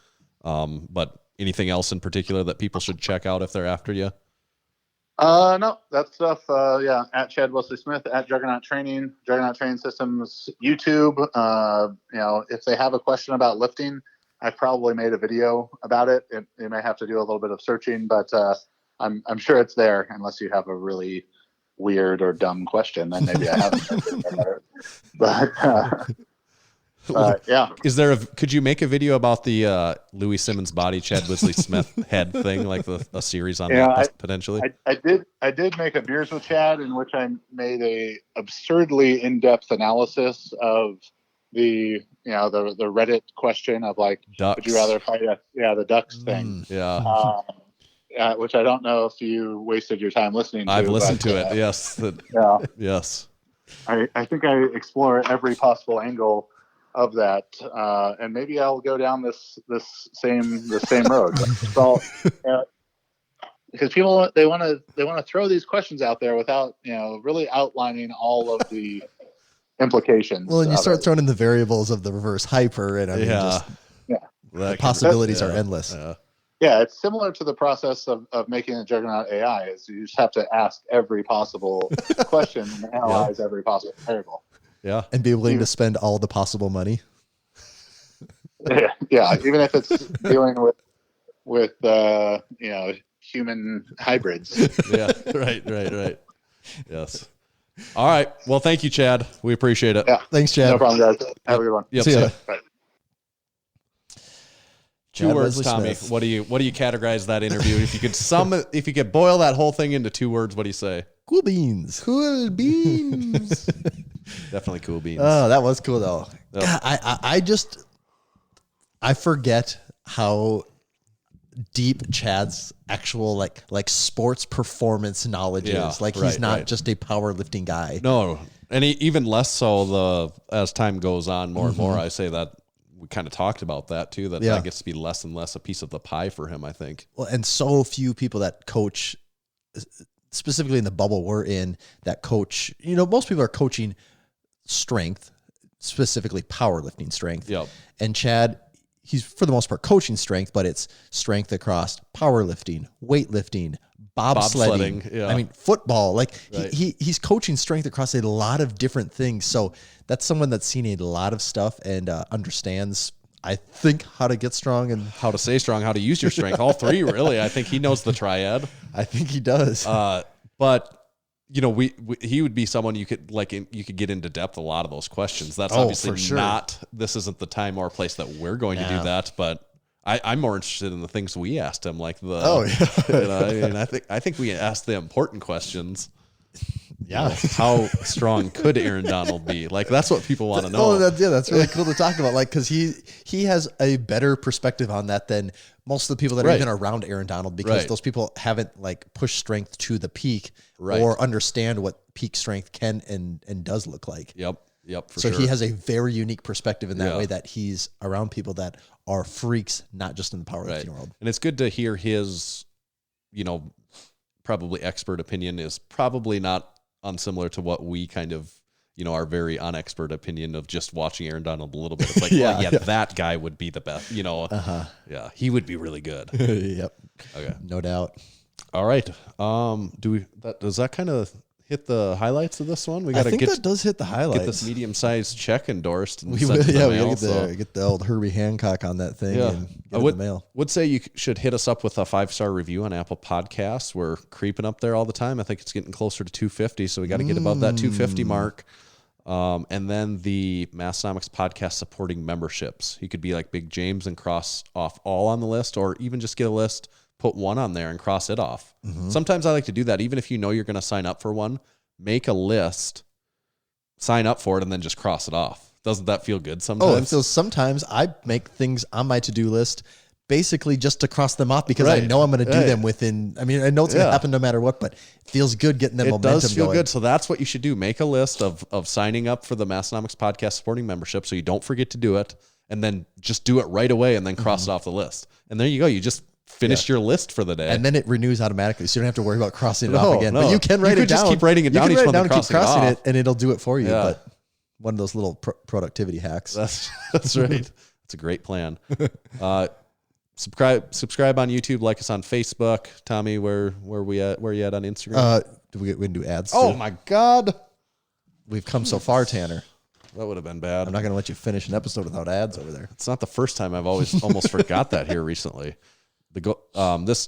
But anything else in particular that people should check out if they're after you? No, that stuff. At Chad Wesley Smith, at Juggernaut Training Systems, YouTube. If they have a question about lifting, I probably made a video about it. You may have to do a little bit of searching, but I'm sure it's there, unless you have a really weird or dumb question. Then maybe I haven't. But yeah. Could you make a video about the Louie Simmons Body, Chad Wesley Smith head thing, like a series on that potentially? I did make a Beers with Chad, in which I made a absurdly in-depth analysis of the Reddit question of like, ducks. Would you rather fight the ducks thing? Yeah. Which I don't know if you wasted your time listening to. I've listened to it. Yes. Yes. I think I explore every possible angle of that, and maybe I'll go down this same road. So, because people they want to throw these questions out there without really outlining all of the implications. Well, and you start throwing in the variables of the reverse hyper, and the possibilities are endless. Yeah, it's similar to the process of making a Juggernaut AI. Is you just have to ask every possible question and analyze every possible variable. Yeah, and be willing to spend all the possible money. Yeah, even if it's dealing with human hybrids. Yeah, right. Yes. All right. Well, thank you, Chad. We appreciate it. Yeah, thanks, Chad. No problem, guys. Have a good one. Yep. See ya. Bye. Two words, Wesley Tommy. Smith. What do you categorize that interview? If you could boil that whole thing into 2 words, what do you say? Cool beans. Cool beans. Definitely cool beans. Oh, that was cool though. Yep. God, I forget how deep Chad's actual like sports performance knowledge is. Like he's not just a powerlifting guy. No, and even less so as time goes on, more and more. I say that we kind of talked about that too. That gets to be less and less a piece of the pie for him, I think. Well, and so few people that coach, specifically in the bubble we're in, that coach. Most people are coaching strength, specifically powerlifting strength. Yep. And Chad, he's for the most part coaching strength, but it's strength across powerlifting, weightlifting, bobsledding. Yeah. I mean, football. Like Right. he's coaching strength across a lot of different things. So that's someone that's seen a lot of stuff and understands, I think, how to get strong and How to stay strong, how to use your strength. All 3, really. I think he knows the triad. I think he does. But he would be someone you could get into depth a lot of those questions. That's obviously for sure. this isn't the time or place that we're going to do that. But I'm more interested in the things we asked him, like I think we asked the important questions. Yeah. How strong could Aaron Donald be? Like, that's what people want to know. Oh, that's really cool to talk about. Like, because he has a better perspective on that than most of the people that are even around Aaron Donald, because those people haven't like pushed strength to the peak or understand what peak strength can and does look like. Yep. For So sure. he has a very unique perspective in that way, that he's around people that are freaks, not just in the powerlifting world. And it's good to hear his, probably expert opinion is probably not unsimilar to what we kind of, our very unexpert opinion of just watching Aaron Donald a little bit. It's like, that guy would be the best, Yeah, he would be really good. Yep. Okay. No doubt. All right. Does that kind of hit the highlights of this one? We got to that does hit the highlights. get this medium-sized check endorsed and We sent to the mail. get the old Herbie Hancock on that thing and get it in the mail. Would say you should hit us up with a 5-star review on Apple Podcasts. We're creeping up there all the time. I think it's getting closer to 250, so we got to get above that 250 mark. And then the Massenomics Podcast supporting memberships. You could be like Big James and cross off all on the list, or even just get a list, put one on there and cross it off. Sometimes I like to do that. Even if you're going to sign up for one, make a list, sign up for it, and then just cross it off. Doesn't that feel good sometimes? So sometimes I make things on my to-do list basically just to cross them off because I know I'm going to do them within, I mean, I know it's going to happen no matter what, but it feels good getting that momentum going. It does feel good. So that's what you should do. Make a list of signing up for the Massenomics Podcast supporting membership so you don't forget to do it, and then just do it right away and then cross it off the list. And there you go. You just finished your list for the day. And then it renews automatically, so you don't have to worry about crossing it off again. No. But you can write it down. Just keep writing it down. You can write it down and keep crossing crossing it, it, and it'll do it for you. Yeah. But one of those little productivity hacks. That's right. That's a great plan. Subscribe on YouTube. Like us on Facebook. Tommy, where we at? Where you at on Instagram? We can do ads. Oh too? my God. We've come so far, Tanner. That would have been bad. I'm not going to let you finish an episode without ads over there. It's not the first time. I've always almost forgot that here recently.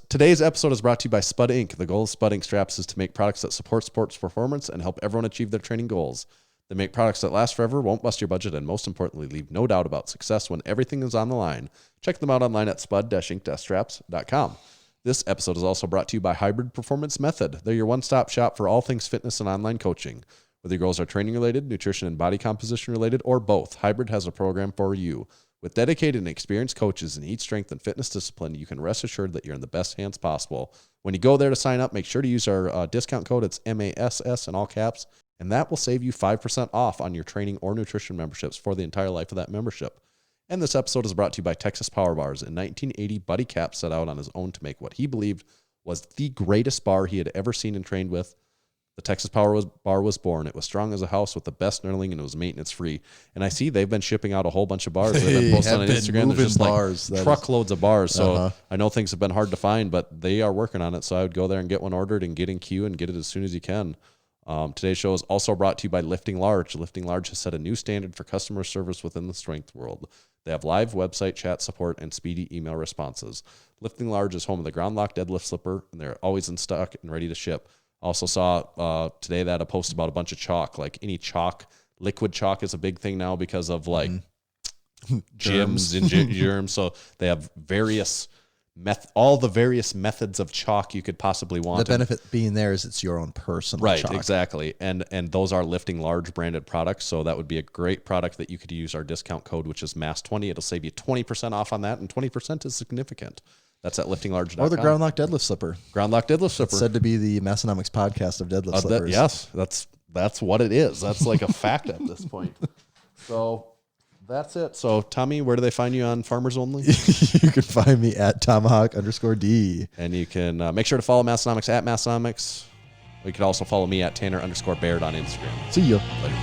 Today's episode is brought to you by SPUD Inc. The goal of SPUD Inc. straps is to make products that support sports performance and help everyone achieve their training goals. They make products that last forever, won't bust your budget, and most importantly, leave no doubt about success when everything is on the line. Check them out online at spud-inc-straps.com. This episode is also brought to you by Hybrid Performance Method. They're your one-stop shop for all things fitness and online coaching. Whether your goals are training related, nutrition and body composition related, or both, Hybrid has a program for you. With dedicated and experienced coaches in each strength and fitness discipline, you can rest assured that you're in the best hands possible. When you go there to sign up, make sure to use our discount code. It's MASS in all caps, and that will save you 5% off on your training or nutrition memberships for the entire life of that membership. And this episode is brought to you by Texas Power Bars. In 1980, Buddy Cap set out on his own to make what he believed was the greatest bar he had ever seen and trained with. The Texas Power Bar was born. It was strong as a house with the best knurling, and it was maintenance free. And I see they've been shipping out a whole bunch of bars. They've been posting on Instagram. There's just bars, like truckloads of bars. So I know things have been hard to find, but they are working on it. So I would go there and get one ordered and get in queue and get it as soon as you can. Today's show is also brought to you by Lifting Large. Lifting Large has set a new standard for customer service within the strength world. They have live website chat support and speedy email responses. Lifting Large is home of the Ground Lock deadlift slipper, and they're always in stock and ready to ship. Also saw today that a post about a bunch of chalk, like any chalk, liquid chalk is a big thing now because of like gyms and germs. So they have all the various methods of chalk you could possibly want. The benefit being there is it's your own personal chalk. Exactly. And those are Lifting Large branded products. So that would be a great product that you could use our discount code, which is MASS20. It'll save you 20% off on that, and 20% is significant. That's at liftinglarge.com. Or the Ground Lock deadlift slipper. Ground Lock deadlift slipper. It's said to be the Massenomics podcast of deadlift slippers. Yes, that's what it is. That's like a fact at this point. So that's it. So Tommy, where do they find you on Farmers Only? You can find me at Tomahawk_D. And you can make sure to follow Massenomics at Massenomics. You can also follow me at Tanner_Baird on Instagram. See you. Later.